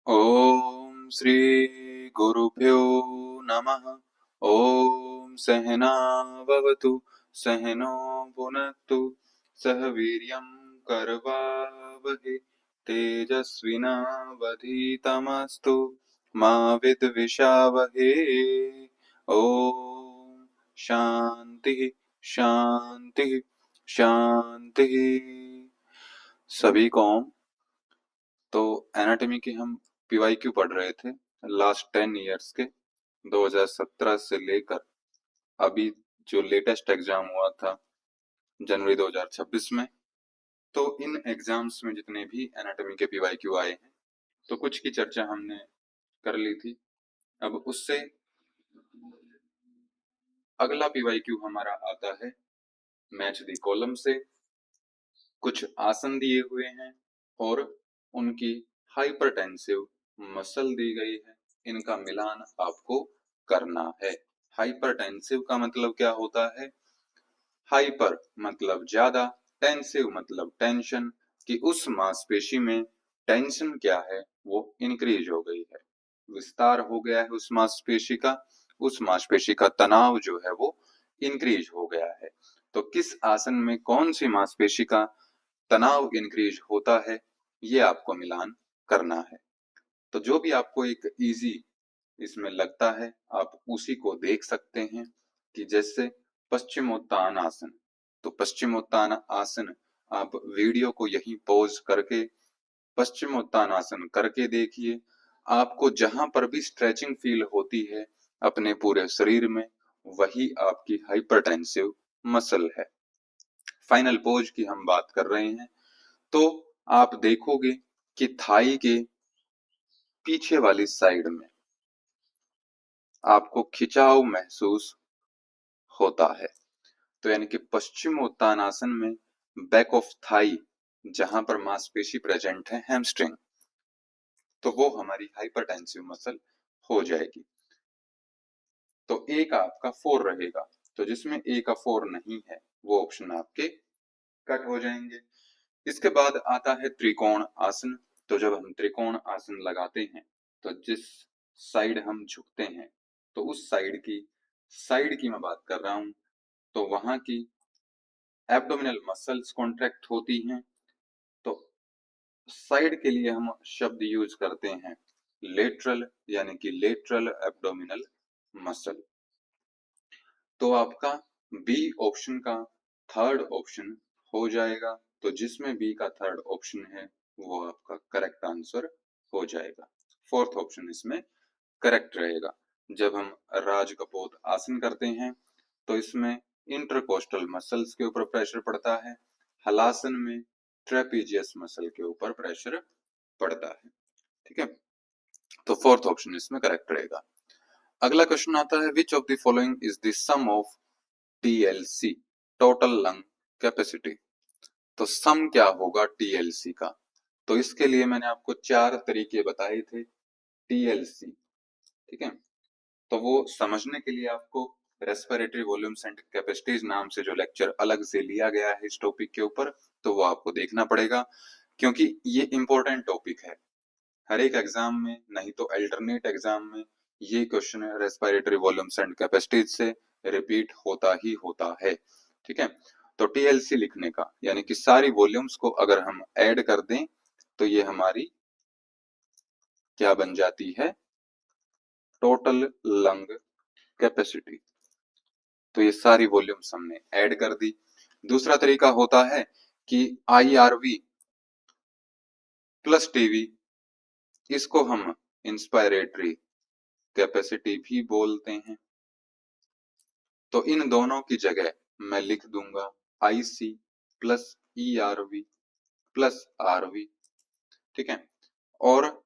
ओम श्री गुरुभ्यो नमः। ओम सहना भवतु सहनो भुनक्तु सह वीर्यं करवावहै तेजस्विनावधीतमस्तु मा विद्विषावहै। ओम शांति शांति शांति। सभी को तो एनाटॉमी की हम पीवाईक्यू पढ़ रहे थे लास्ट 10 इयर्स के 2017 से लेकर अभी जो लेटेस्ट एग्जाम हुआ था जनवरी 2026 में। तो इन एग्जाम्स में जितने भी एनाटॉमी के पीवाईक्यू आए हैं तो कुछ की चर्चा हमने कर ली थी। अब उससे अगला पीवाईक्यू हमारा आता है मैच द कॉलम से। कुछ आसन दिए हुए हैं और उनकी हाइपरटेंसिव मसल दी गई है, इनका मिलान आपको करना है। हाइपरटेंसिव का मतलब क्या होता है? हाइपर मतलब ज्यादा, टेंसिव मतलब टेंशन, कि उस मांसपेशी में टेंशन क्या है वो इंक्रीज हो गई है, विस्तार हो गया है उस मांसपेशी का, उस मांसपेशी का तनाव जो है वो इंक्रीज हो गया है। तो किस आसन में कौन सी मांसपेशी का तनाव इंक्रीज होता है ये आपको मिलान करना है। तो जो भी आपको एक इजी इसमें लगता है आप उसी को देख सकते हैं कि जैसे पश्चिमोत्तान आसन। तो पश्चिमोत्तान आसन आप वीडियो को यहीं पॉज करके पश्चिमोत्तान आसन करके देखिए। आपको जहां पर भी स्ट्रेचिंग फील होती है अपने पूरे शरीर में, वही आपकी हाइपरटेंसिव मसल है। फाइनल पोज की हम बात कर रहे हैं तो आप देखोगे कि थाई के पीछे वाली साइड में आपको खिंचाव महसूस होता है। तो यानी कि पश्चिमोत्तानासन में बैक ऑफ थाई जहां पर मांसपेशी प्रेजेंट है हैमस्ट्रिंग, तो वो हमारी हाइपरटेंसिव मसल हो जाएगी। तो ए का आपका 4 रहेगा, तो जिसमें ए का 4 नहीं है वो ऑप्शन आपके कट हो जाएंगे। इसके बाद आता है त्रिकोण आसन। तो जब हम त्रिकोण आसन लगाते हैं तो जिस साइड हम झुकते हैं तो उस साइड की मैं बात कर रहा हूं, तो वहां की एब्डोमिनल मसल्स कॉन्ट्रैक्ट होती हैं। तो साइड के लिए हम शब्द यूज करते हैं लेटरल, यानी कि लेटरल एब्डोमिनल मसल। तो आपका बी ऑप्शन का थर्ड ऑप्शन हो जाएगा। तो जिसमें बी का थर्ड ऑप्शन है वो आपका करेक्ट आंसर हो जाएगा। फोर्थ ऑप्शन इसमें करेक्ट रहेगा। जब हम राजकपोत आसन करते हैं तो इसमें इंटरकोस्टल मसल्स के ऊपर प्रेशर पड़ता है, हलासन में ट्रेपीजियस मसल के ऊपर प्रेशर पड़ता है। ठीक है, तो फोर्थ ऑप्शन इसमें करेक्ट रहेगा। अगला क्वेश्चन आता है which of the following is the sum of TLC, total lung capacity. तो सम क्या होगा टीएलसी का? तो इसके लिए मैंने आपको 4 तरीके बताए थे टीएलसी। ठीक है, तो वो समझने के लिए आपको रेस्पिरेटरी वॉल्यूम्स एंड कैपेसिटीज नाम से जो लेक्चर अलग से लिया गया है इस टॉपिक के ऊपर, तो वो आपको देखना पड़ेगा क्योंकि ये इंपॉर्टेंट टॉपिक है। हर एक एग्जाम में, नहीं तो अल्टरनेट एग्जाम में ये question respiratory volumes and capacities से रिपीट होता ही होता है। ठीक है, तो टीएलसी लिखने का यानी कि सारी वॉल्यूम्स को अगर हम ऐड कर दें तो ये हमारी क्या बन जाती है? Total lung capacity. तो ये सारी वॉल्यूम्स हमने ऐड कर दी। दूसरा तरीका होता है कि आईआरवी प्लस टीवी, इसको हम इंस्पायरेटरी कैपेसिटी भी बोलते हैं। तो इन दोनों की जगह मैं लिख दूंगा IC plus ERV plus RV. ठीक है, और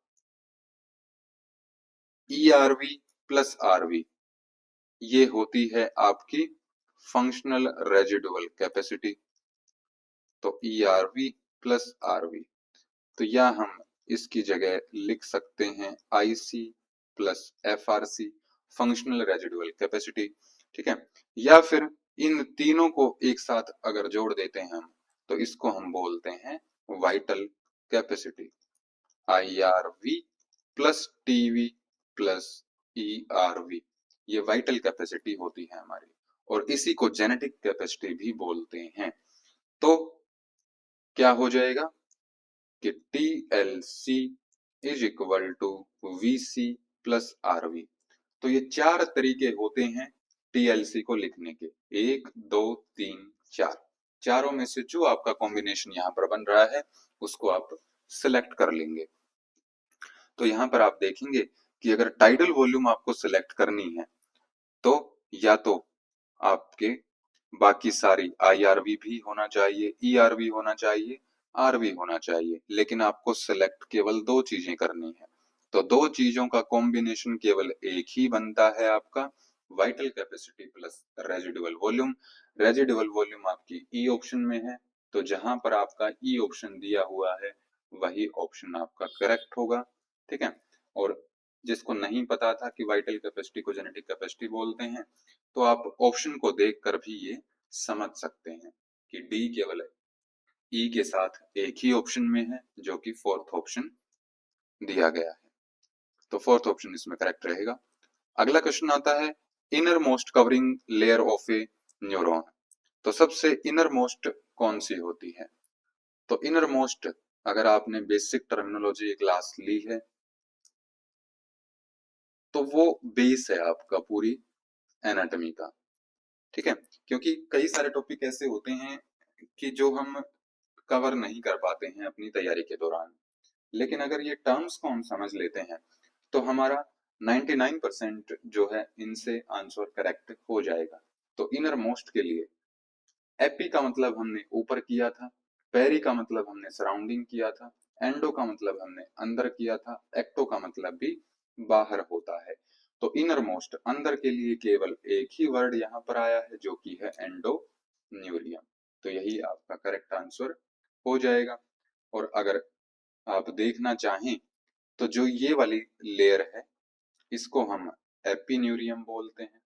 ईआरवी प्लस आरवी ये होती है आपकी फंक्शनल रेजिडुअल कैपेसिटी। तो ईआरवी प्लस आरवी, तो या हम इसकी जगह लिख सकते हैं IC plus FRC, functional residual capacity. ठीक है, या फिर इन तीनों को एक साथ अगर जोड़ देते हैं हम तो इसको हम बोलते हैं vital capacity. IRV plus TV plus ERV, ये वाइटल कैपेसिटी होती है हमारी, और इसी को जेनेटिक कैपेसिटी भी बोलते हैं। तो क्या हो जाएगा कि TLC is equal to VC plus RV। तो ये चार तरीके होते हैं TLC को लिखने के, 1 2 3 4, चारों में से जो आपका कॉम्बिनेशन यहाँ पर बन रहा है उसको आप सिलेक्ट कर लेंगे। तो यहाँ पर आप देखेंगे कि अगर टाइडल वॉल्यूम आपको सिलेक्ट करनी है तो या तो आपके बाकी सारी IRV भी होना चाहिए, ERV होना चाहिए, RV होना चाहिए, लेकिन आपको सिलेक्ट केवल दो चीजें करनी है। तो दो चीजों का कॉम्बिनेशन केवल एक ही बनता है आपका vital capacity plus residual volume. Residual volume आपकी ई ऑप्शन में है, तो जहां पर आपका ई ऑप्शन दिया हुआ है वही ऑप्शन आपका करेक्ट होगा। ठीक है, और जिसको नहीं पता था कि वाइटल कैपेसिटी को जेनेटिक कैपेसिटी बोलते हैं, तो आप ऑप्शन को देखकर भी ये समझ सकते हैं कि डी केवल ई के साथ एक ही ऑप्शन में है, जो कि फोर्थ ऑप्शन दिया गया है। तो फोर्थ ऑप्शन इसमें करेक्ट रहेगा। अगला क्वेश्चन आता है inner most covering layer of A neuron. तो सबसे इनर मोस्ट कौन सी होती है? तो इनर मोस्ट, अगर आपने बेसिक टर्मिनोलॉजी क्लास ली है तो वो बेस है आपका पूरी एनाटॉमी का। ठीक है, क्योंकि कई सारे टॉपिक ऐसे होते हैं कि जो हम कवर नहीं कर पाते हैं अपनी तैयारी के दौरान, लेकिन अगर ये टर्म्स को हम समझ लेते हैं तो हमारा 99% जो है इनसे आंसर करेक्ट हो जाएगा। तो इनर मोस्ट के लिए एपी का मतलब हमने ऊपर किया था, पेरी का मतलब हमने सराउंडिंग किया था, एंडो का मतलब हमने अंदर किया था, एक्टो का मतलब भी बाहर होता है। तो इनर मोस्ट अंदर के लिए केवल एक ही वर्ड यहाँ पर आया है जो कि है एंडो न्यूरियम। तो यही आपका करेक्ट आंसर हो जाएगा। और अगर आप देखना चाहें तो जो ये वाली लेयर है इसको हम एपिन्यूरियम बोलते हैं,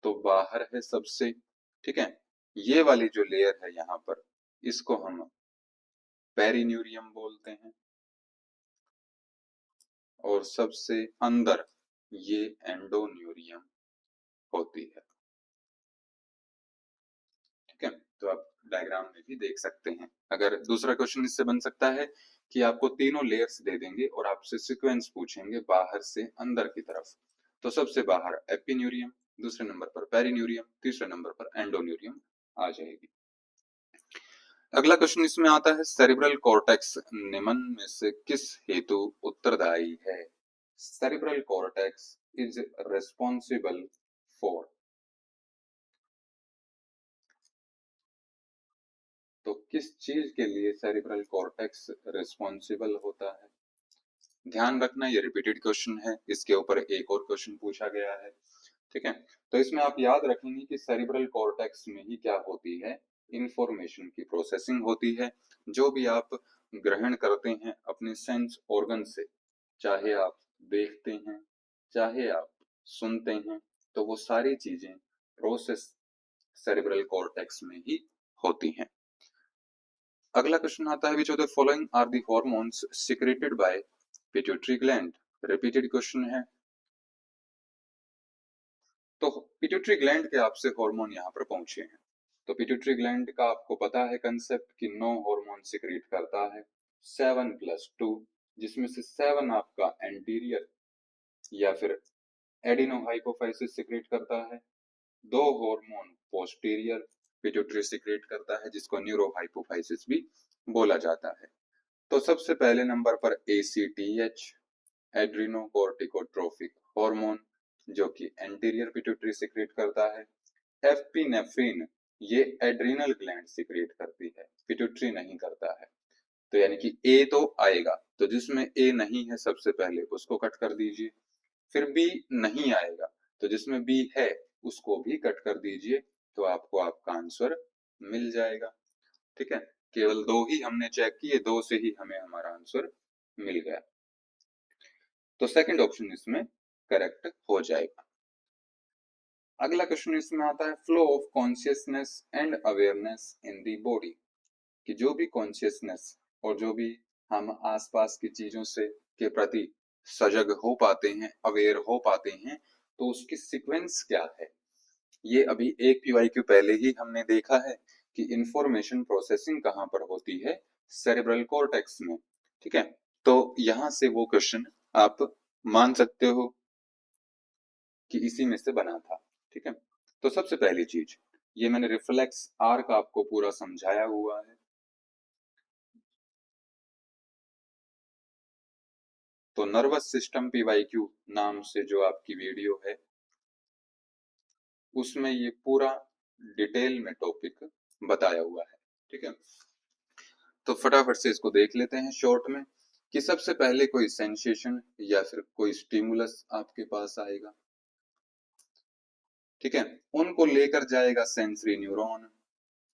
तो बाहर है सबसे। ठीक है, ये वाली जो लेयर है यहाँ पर इसको हम पेरिन्यूरियम बोलते हैं, और सबसे अंदर ये एंडोन्यूरियम होती है। ठीक है, तो आप डायग्राम में भी देख सकते हैं। अगर दूसरा क्वेश्चन इससे बन सकता है कि आपको तीनों लेयर्स दे देंगे और आपसे सीक्वेंस पूछेंगे बाहर से अंदर की तरफ। तो सबसे बाहर एपिन्यूरियम, दूसरे नंबर पर पेरिन्यूरियम, तीसरे नंबर पर एंडोन्यूरियम आ जाएगी। अगला क्वेश्चन इसमें आता है सेरिब्रल कॉर्टेक्स निम्न में से किस हेतु उत्तरदायी है? Cerebral cortex is responsible for, तो किस चीज के लिए सेरिब्रल कॉर्टेक्स रिस्पॉन्सिबल होता है? ध्यान रखना ये रिपीटेड क्वेश्चन है, इसके ऊपर एक और क्वेश्चन पूछा गया है। ठीक है, तो इसमें आप याद रखेंगे कि सेरिब्रल कॉर्टेक्स में ही क्या होती है, इंफॉर्मेशन की प्रोसेसिंग होती है। जो भी आप ग्रहण करते हैं अपने सेंस ऑर्गन से, चाहे आप देखते हैं चाहे आप सुनते हैं, तो वो सारी चीजें प्रोसेस सेरिब्रल कॉर्टेक्स में ही होती हैं। अगला क्वेश्चन आता है which of the following are the hormones secreted by pituitary gland. Repeated question है। तो पिट्यूटरी ग्लैंड के आपसे हार्मोन यहाँ पर पहुंचे हैं। तो पिट्यूटरी ग्लैंड का आपको पता है कंसेप्ट कि 9 हार्मोन सिक्रेट करता है, 7+2, जिसमें से 7 आपका एंटीरियर या फिर एडिनोहाइपोफाइसिस सिक्रेट करता है, 2 हार्मोन पोस्टीरियर पिट्यूटरी सिक्रेट करता है जिसको न्यूरोहाइपोफाइसिस भी बोला जाता है। तो सबसे पहले नंबर पर ACTH, एड्रीनोकोर्टिकोट्रोफिक हार्मोन, जो कि एंटीरियर पिट्यूटरी सिक्रेट करता है। एफपिनेफ्रिन, ये एड्रीनल ग्लैंड सिक्रेट करती है, पिट्यूटरी नहीं करता है। तो यानी कि ए तो आएगा, तो जिसमें ए नहीं है सबसे पहले उसको कट कर दीजिए। फिर बी नहीं आएगा, तो जिसमें बी है उसको भी कट कर दीजिए, तो आपको आपका आंसर मिल जाएगा। ठीक है, केवल 2 ही हमने चेक किए, 2 से ही हमें हमारा आंसर मिल गया, तो सेकंड ऑप्शन इसमें करेक्ट हो जाएगा। अगला क्वेश्चन इसमें आता है flow of consciousness and awareness in the body, कि जो भी कॉन्शियसनेस और जो भी हम आसपास की चीजों से के प्रति सजग हो पाते हैं, अवेयर हो पाते हैं, तो उसकी सीक्वेंस क्या है। ये अभी एक पीवाईक्यू पहले ही हमने देखा है कि इंफॉर्मेशन प्रोसेसिंग कहाँ पर होती है, सेरेब्रल कॉर्टेक्स में। ठीक है, तो यहां से वो क्वेश्चन आप मान सकते हो कि इसी में से बना था। ठीक है, तो सबसे पहली चीज, ये मैंने रिफ्लेक्स आर्क आपको पूरा समझाया हुआ है। तो नर्वस सिस्टम पीवाईक्यू नाम से जो आपकी वीडियो है, उसमें ये पूरा डिटेल में टॉपिक बताया हुआ है। ठीक है, तो फटाफट से इसको देख लेते हैं शॉर्ट में कि सबसे पहले कोई सेंसेशन या फिर कोई स्टिमुलस आपके पास आएगा। ठीक है, उनको लेकर जाएगा सेंसरी न्यूरॉन,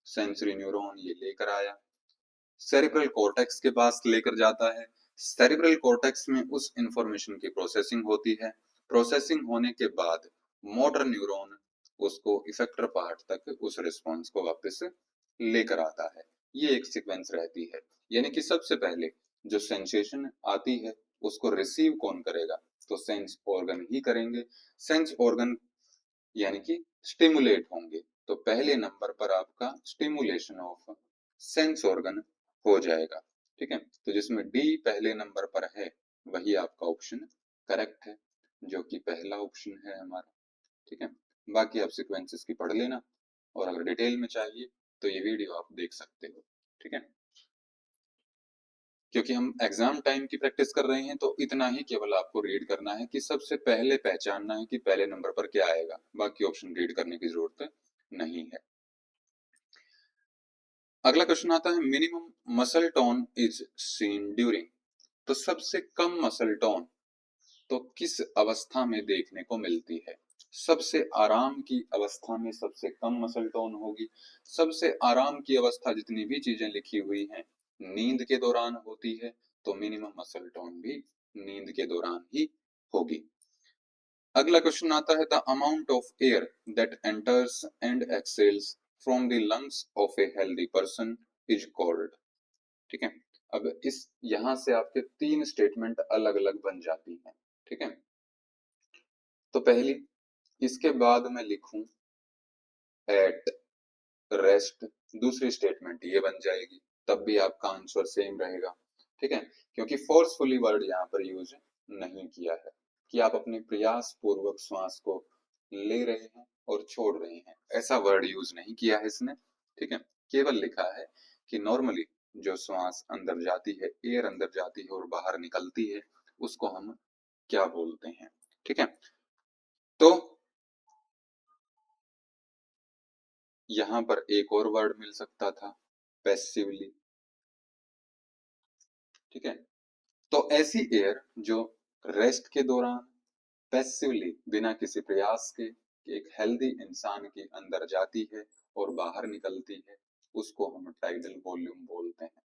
सेंसरी न्यूरॉन ये लेकर आया, सेरिब्रल कॉर्टेक्स के पास लेकर जाता है। सेरिब्रल कॉर्टेक्स में उस इंफॉर्मेशन की प्रोसेसिंग होती है। प्रोसेसिंग होने के बाद मोटर न्यूरॉन उसको इफेक्टर पार्ट तक उस रिस्पॉन्स को वापस लेकर आता है। ये एक सीक्वेंस रहती है, यानी कि सबसे पहले जो सेंसेशन आती है उसको रिसीव कौन करेगा, तो सेंस ऑर्गन ही करेंगे। सेंस ऑर्गन यानी कि स्टिमुलेट होंगे, तो पहले नंबर पर आपका स्टिमुलेशन ऑफ सेंस ऑर्गन हो जाएगा। ठीक है, तो जिसमें डी पहले नंबर पर है वही आपका ऑप्शन करेक्ट है, जो कि पहला ऑप्शन है हमारा। ठीक है, बाकी आप सीक्वेंसेस की पढ़ लेना, और अगर डिटेल में चाहिए तो ये वीडियो आप देख सकते हो। ठीक है, क्योंकि हम एग्जाम टाइम की प्रैक्टिस कर रहे हैं, तो इतना ही केवल आपको रीड करना है कि सबसे पहले पहचानना है कि पहले नंबर पर क्या आएगा, बाकी ऑप्शन रीड करने की जरूरत नहीं है। अगला क्वेश्चन आता है, minimum muscle tone is seen during. तो सबसे कम मसल टोन तो किस अवस्था में देखने को मिलती है। सबसे आराम की अवस्था में सबसे कम मसल टोन होगी। सबसे आराम की अवस्था जितनी भी चीजें लिखी हुई हैं नींद के दौरान होती है, तो मिनिमम मसल टोन भी नींद के दौरान ही होगी। अगला क्वेश्चन आता है, the amount of air that enters and exhales from the lungs of a healthy person is called. ठीक है, अब इस यहां से आपके तीन स्टेटमेंट अलग अलग बन जाती हैं। ठीक है, तो पहली, इसके बाद मैं लिखूं एट रेस्ट, दूसरी स्टेटमेंट ये बन जाएगी, तब भी आपका आंसर सेम रहेगा। ठीक है, क्योंकि फोर्सफुली वर्ड यहाँ पर यूज नहीं किया है कि आप अपने प्रयास पूर्वक श्वास को ले रहे हैं और छोड़ रहे हैं, ऐसा वर्ड यूज नहीं किया है इसने। ठीक है, केवल लिखा है कि नॉर्मली जो श्वास अंदर जाती है, एयर अंदर जाती है और बाहर निकलती है, उसको हम क्या बोलते हैं। ठीक है, तो यहां पर एक और वर्ड मिल सकता था, पैसिवली। ठीक है, तो ऐसी एयर जो रेस्ट के दौरान पैसिवली बिना किसी प्रयास के एक हेल्दी इंसान के अंदर जाती है और बाहर निकलती है, उसको हम टाइडल वॉल्यूम बोलते हैं।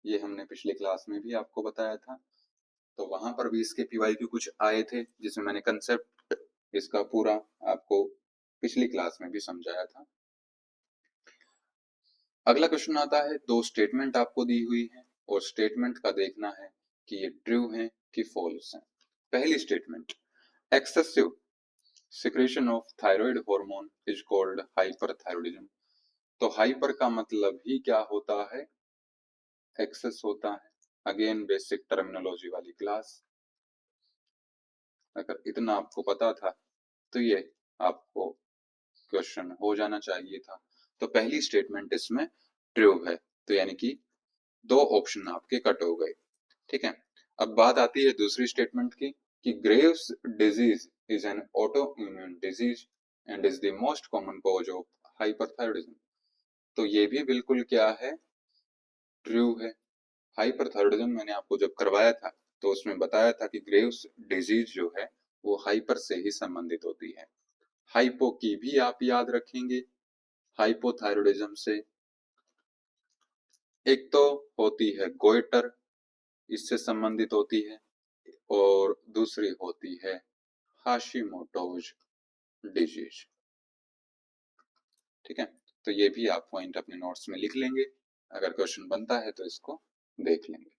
ये हमने पिछले क्लास में भी आपको बताया था, तो वहां पर भी इसके पीवाईक्यू कुछ आए थे जिसमें मैंने कंसेप्ट इसका पूरा आपको पिछली क्लास में भी समझाया था। अगला क्वेश्चन आता है, दो स्टेटमेंट आपको दी हुई है और स्टेटमेंट का देखना है कि ये ट्रू है कि फॉल्स है। पहली statement, excessive secretion of thyroid hormone is called hyperthyroidism. तो हाइपर का मतलब ही क्या होता है, एक्सेस होता है। अगेन बेसिक टर्मिनोलॉजी वाली क्लास, अगर इतना आपको पता था तो ये आपको क्वेश्चन हो जाना चाहिए था। तो पहली स्टेटमेंट इसमें ट्रू है, तो यानी कि दो ऑप्शन आपके कट हो गए। ठीक है, अब बात आती है दूसरी स्टेटमेंट की कि Graves disease is an auto immune disease and is the most common cause of hyperthyroidism. तो ये भी बिल्कुल क्या है, ट्रू है। हाइपरथायरॉयडिज्म मैंने आपको जब करवाया था तो उसमें बताया था कि ग्रेव्स डिजीज जो है वो हाइपर से ही संबंधित होती है। हाइपो की भी आप याद रखेंगे, हाइपोथायरॉयडिज्म से एक तो होती है गोइटर, इससे संबंधित होती है, और दूसरी होती है हाशिमोटोज डिजीज। ठीक है, तो ये भी आप पॉइंट अपने नोट्स में लिख लेंगे, अगर क्वेश्चन बनता है तो इसको देख लेंगे।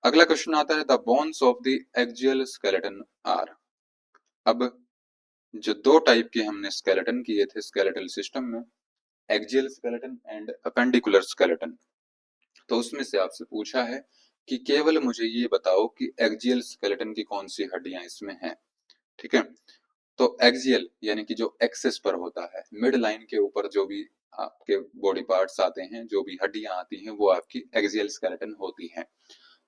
अगला क्वेश्चन आता है the bones of the axial skeleton are. अब जो दो टाइप के हमने स्केलेटन किए थे स्केलेटल सिस्टम में, axial skeleton and appendicular skeleton, तो उसमें से आपसे पूछा है कि केवल मुझे ये बताओ कि एक्सियल स्केलेटन की कौन सी हड्डियां इसमें हैं। ठीक है, तो एक्सियल यानी कि जो एक्सेस पर होता है, मिड लाइन के ऊपर जो भी आपके बॉडी पार्ट्स आते हैं, जो भी हड्डियां आती हैं, वो आपकी एक्सियल स्केलेटन होती हैं।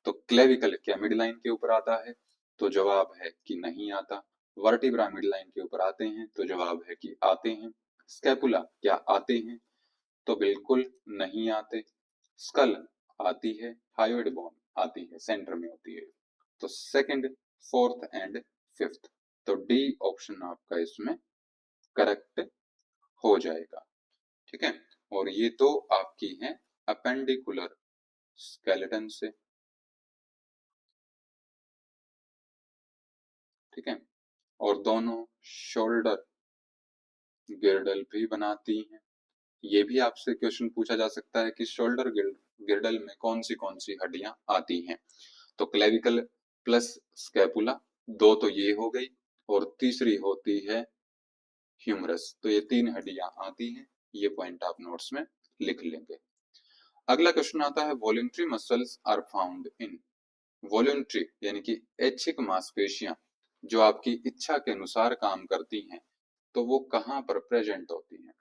तो क्लेविकल क्या मिड लाइन के ऊपर आता है? तो जवाब है कि नहीं आता। वर्टिब्रा मिड लाइन के ऊपर आते हैं? तो जवाब है कि आते हैं। स्कैपुला क्या आते हैं? तो बिल्कुल नहीं आते। स्कल आती है, हायोइड बोन आती है, सेंटर में होती है। तो सेकंड, फोर्थ एंड फिफ्थ, तो डी ऑप्शन आपका इसमें करेक्ट हो जाएगा। ठीक है, और ये तो आपकी है अपेंडिकुलर स्केलेटन से। ठीक है, और दोनों शोल्डर गिर्डल भी बनाती हैं। ये भी आपसे क्वेश्चन पूछा जा सकता है कि शोल्डर गिर्डल में कौन सी हड्डियां आती हैं। तो क्लेविकल प्लस स्कैपुला, दो तो ये हो गई, और तीसरी होती है ह्यूमरस। तो ये तीन हड्डियां आती हैं, ये पॉइंट आप नोट्स में लिख लेंगे। अगला क्वेश्चन आता है voluntary muscles are found in. Voluntary यानी कि ऐच्छिक मांसपेशियां जो आपकी इच्छा के अनुसार काम करती हैं, तो वो कहाँ पर प्रेजेंट होती हैं?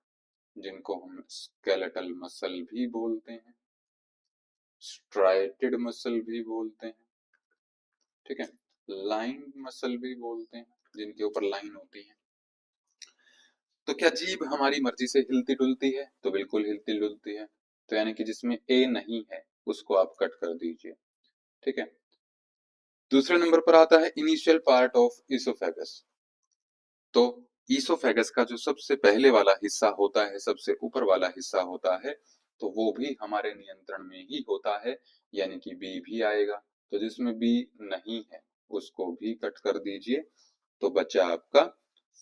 जिनको हम स्केलेटल मसल भी बोलते हैं, स्ट्राइटेड मसल भी बोलते हैं, ठीक है, लाइन मसल भी बोलते हैं, जिनके ऊपर लाइन होती है। तो क्या जीभ हमारी मर्जी से हिलती डुलती है? तो बिल्कुल हिलती डुलती है। तो यानी कि जिसमें ए नहीं है उसको आप कट कर दीजिए। ठीक है, दूसरे नंबर पर आता है इनिशियल पार्ट ऑफ इसोफेगस। तो ईसोफेगस का जो सबसे पहले वाला हिस्सा होता है, सबसे ऊपर वाला हिस्सा होता है, तो वो भी हमारे नियंत्रण में ही होता है, यानी कि बी भी आएगा। तो जिसमें बी नहीं है उसको भी कट कर दीजिए। तो बचा आपका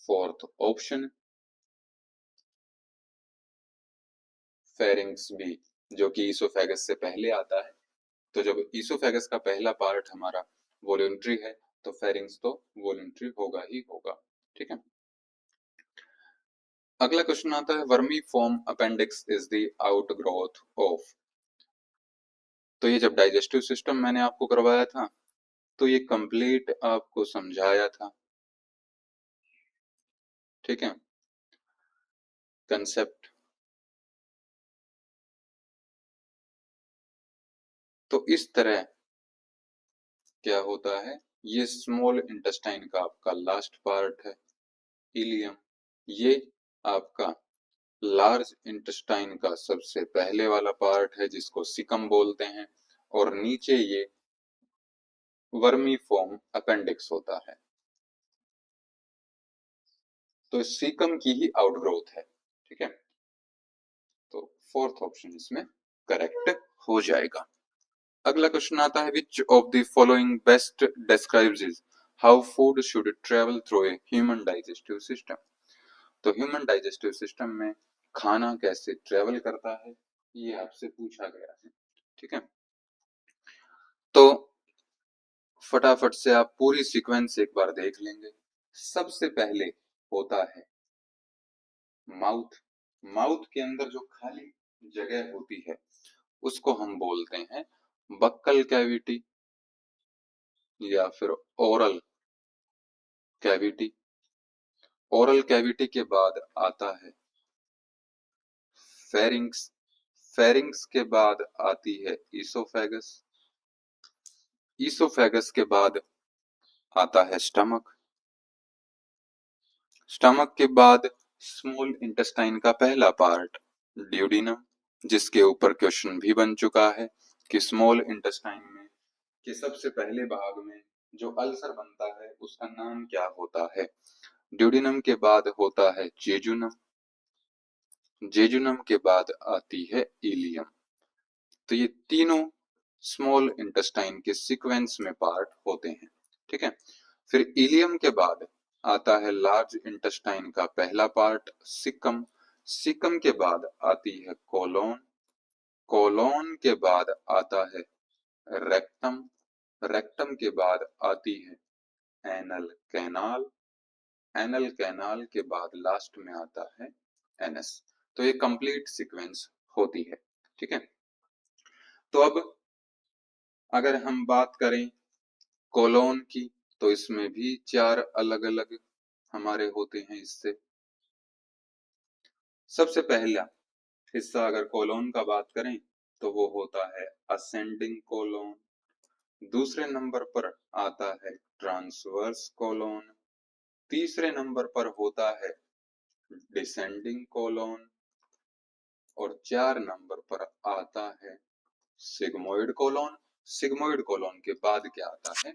फोर्थ ऑप्शन, फेरिंग्स बी, जो कि ईसोफेगस से पहले आता है। तो जब ईसोफेगस का पहला पार्ट हमारा वॉलंटरी है, तो फेरिंग्स तो वॉलंटरी होगा ही होगा। ठीक है, अगला क्वेश्चन आता है vermi form appendix is the outgrowth of. तो ये जब डाइजेस्टिव सिस्टम मैंने आपको करवाया था, तो ये कंप्लीट आपको समझाया था। ठीक है, कंसेप्ट। तो इस तरह क्या होता है, ये स्मॉल इंटेस्टाइन का आपका लास्ट पार्ट है, इलियम। ये आपका लार्ज इंटेस्टाइन का सबसे पहले वाला पार्ट है, जिसको सिकम बोलते हैं, और नीचे ये वर्मी फॉर्म अपेंडिक्स होता है। तो सीकम की ही आउटग्रोथ है। ठीक है, तो फोर्थ ऑप्शन इसमें करेक्ट हो जाएगा। अगला क्वेश्चन आता है which of the following best describes how food should travel through a human digestive system. तो ह्यूमन डाइजेस्टिव सिस्टम में खाना कैसे ट्रेवल करता है, ये आपसे पूछा गया है। ठीक है, तो फटाफट से आप पूरी सीक्वेंस एक बार देख लेंगे। सबसे पहले होता है माउथ। माउथ के अंदर जो खाली जगह होती है उसको हम बोलते हैं बक्कल कैविटी या फिर ओरल कैविटी। ओरल कैविटी के बाद आता है फेरिंग्स। फेरिंग्स के बाद आती है ईसोफेगस। ईसोफेगस के बाद आता है स्टमक। स्टमक के बाद स्मॉल इंटेस्टाइन का पहला पार्ट ड्यूडिनम, जिसके ऊपर क्वेश्चन भी बन चुका है कि स्मॉल इंटेस्टाइन में के सबसे पहले भाग में जो अल्सर बनता है उसका नाम क्या होता है। ड्यूडिनम के बाद होता है जेजुनम। जेजुनम के बाद आती है इलियम। तो ये तीनों स्मॉल इंटेस्टाइन के सीक्वेंस में पार्ट होते हैं। ठीक है, फिर इलियम के बाद आता है लार्ज इंटेस्टाइन का पहला पार्ट सिकम। सिकम के बाद आती है कोलोन। कोलोन के बाद आता है रेक्टम। कोलन के बाद आती है एनल कैनाल, एनल कैनाल के बाद लास्ट में आता है एनएस। तो ये कंप्लीट सीक्वेंस होती है। ठीक है, तो अब अगर हम बात करें कोलोन की, तो इसमें भी 4 अलग अलग हमारे होते हैं हिस्से। सबसे पहला हिस्सा अगर कोलोन का बात करें तो वो होता है असेंडिंग कोलोन, दूसरे नंबर पर आता है ट्रांसवर्स कोलोन, तीसरे नंबर पर होता है डिसेंडिंग कोलोन, और 4 नंबर पर आता है सिग्मोइड कोलोन। सिग्मोइड कोलोन के बाद क्या आता है?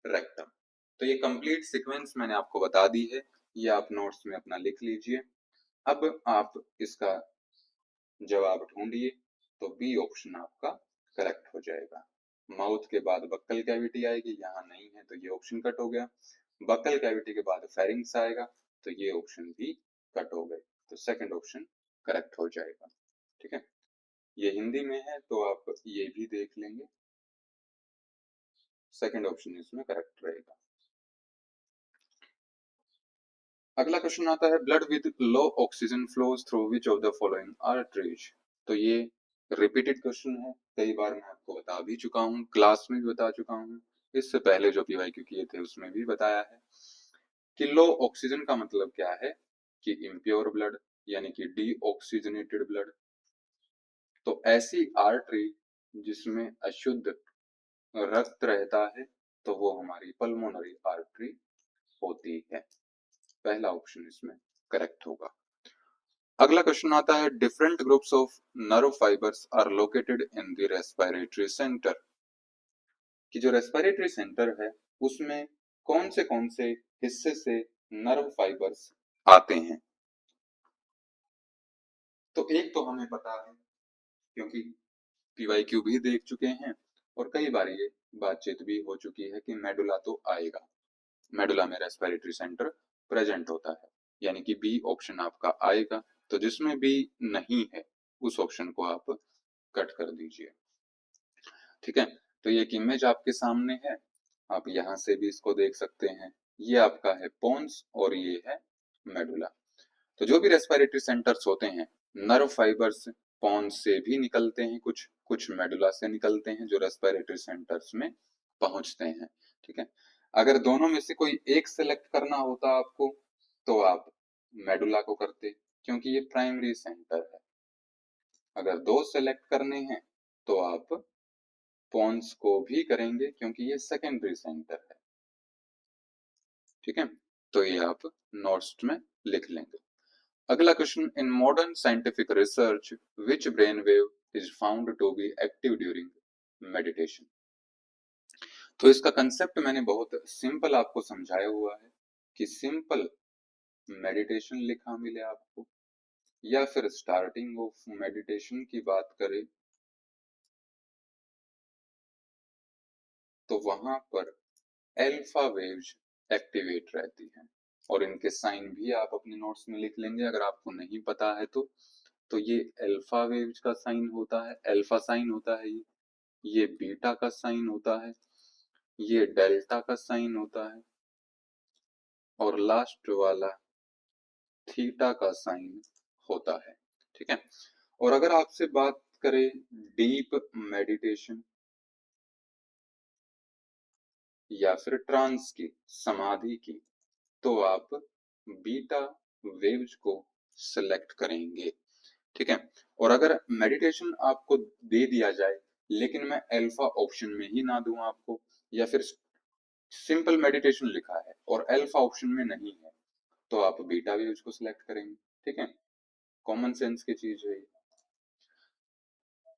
रेक्टम। तो ये कंप्लीट सीक्वेंस मैंने आपको बता दी है, ये आप नोट्स में अपना लिख लीजिए। अब आप इसका जवाब ढूंढिए, तो बी ऑप्शन आपका करेक्ट हो जाएगा। माउथ के बाद बक्कल कैविटी आएगी, यहाँ नहीं है तो ये ऑप्शन कट हो गया। बक्कल कैविटी के बाद फेरिंग्स आएगा, तो ये ऑप्शन भी कट हो गए, तो सेकंड ऑप्शन करेक्ट हो जाएगा। ठीक है, ये हिंदी में है तो आप ये भी देख लेंगे, सेकंड ऑप्शन इसमें करेक्ट रहेगा। अगला क्वेश्चन आता है blood with low oxygen flows through which of the following arteries. तो ये रिपीटेड क्वेश्चन है, कई बार मैं आपको बता भी चुका हूँ, क्लास में भी बता चुका हूँ, इससे पहले जो पीवाईक्यू किए थे उसमें भी बताया है कि लो ऑक्सीजन का मतलब क्या है कि इम्प्योर ब्लड, यानी कि डीऑक्सीजनेटेड ब्लड। तो ऐसी आर्टरी जिसमें अशुद्ध रक्त रहता है तो वो हमारी पल्मोनरी आर्टरी होती है। पहला ऑप्शन इसमें करेक्ट होगा। अगला क्वेश्चन आता है different groups of nerve fibres are located in the respiratory centre. कि जो रेस्पिरेटरी सेंटर है उसमें कौन से हिस्से से नर्व फाइबर्स आते हैं। तो एक तो हमें पता है क्योंकि पीवाईक्यू भी देख चुके हैं और कई बार ये बातचीत भी हो चुकी है कि मेडुला तो आएगा, मेडुला में रेस्पिरेटरी सेंटर प्रेजेंट होता है, यानी कि बी ऑप्शन आपका आएगा। तो जिसमें बी नहीं है उस ऑप्शन को आप कट कर दीजिए। ठीक है, तो ये एक इमेज आपके सामने है, आप यहाँ से भी इसको देख सकते हैं। ये आपका है पोन्स और ये है मेडुला। तो जो भी रेस्पिरेटरी सेंटर्स होते हैं, नर्व फाइबर्स पोन्स से भी निकलते हैं, कुछ कुछ मेडुला से निकलते हैं जो रेस्पिरेटरी सेंटर्स में पहुंचते हैं। ठीक है, अगर दोनों में से कोई एक सेलेक्ट करना होता आपको तो आप मेडुला को करते, क्योंकि ये प्राइमरी सेंटर है। अगर दो सेलेक्ट करने हैं तो आप पोन्स को भी करेंगे क्योंकि ये सेकेंडरी सेंटर है। ठीक है, तो ये आप नोट्स में लिख लेंगे। अगला question in modern scientific research which brain wave is found to be active during meditation. तो इसका कंसेप्ट मैंने बहुत सिंपल आपको समझाया हुआ है कि सिंपल मेडिटेशन लिखा मिले आपको या फिर स्टार्टिंग ऑफ मेडिटेशन की बात करें तो वहां पर एल्फा वेव्स एक्टिवेट रहती हैं, और इनके साइन भी आप अपने नोट्स में लिख लेंगे अगर आपको नहीं पता है तो ये अल्फा वेव्स का साइन होता है, अल्फा साइन होता है, ये बीटा का साइन होता है, ये डेल्टा का साइन होता है, और लास्ट वाला थीटा का साइन होता है। ठीक है, और अगर आपसे बात करें डीप मेडिटेशन या फिर ट्रांस की, समाधि की, तो आप बीटा वेव्स को सिलेक्ट करेंगे। ठीक है, और अगर मेडिटेशन आपको दे दिया जाए लेकिन मैं अल्फा ऑप्शन में ही ना दूं आपको, या फिर सिंपल मेडिटेशन लिखा है और अल्फा ऑप्शन में नहीं है, तो आप बीटा वेव्स को सिलेक्ट करेंगे। ठीक है, कॉमन सेंस की चीज है।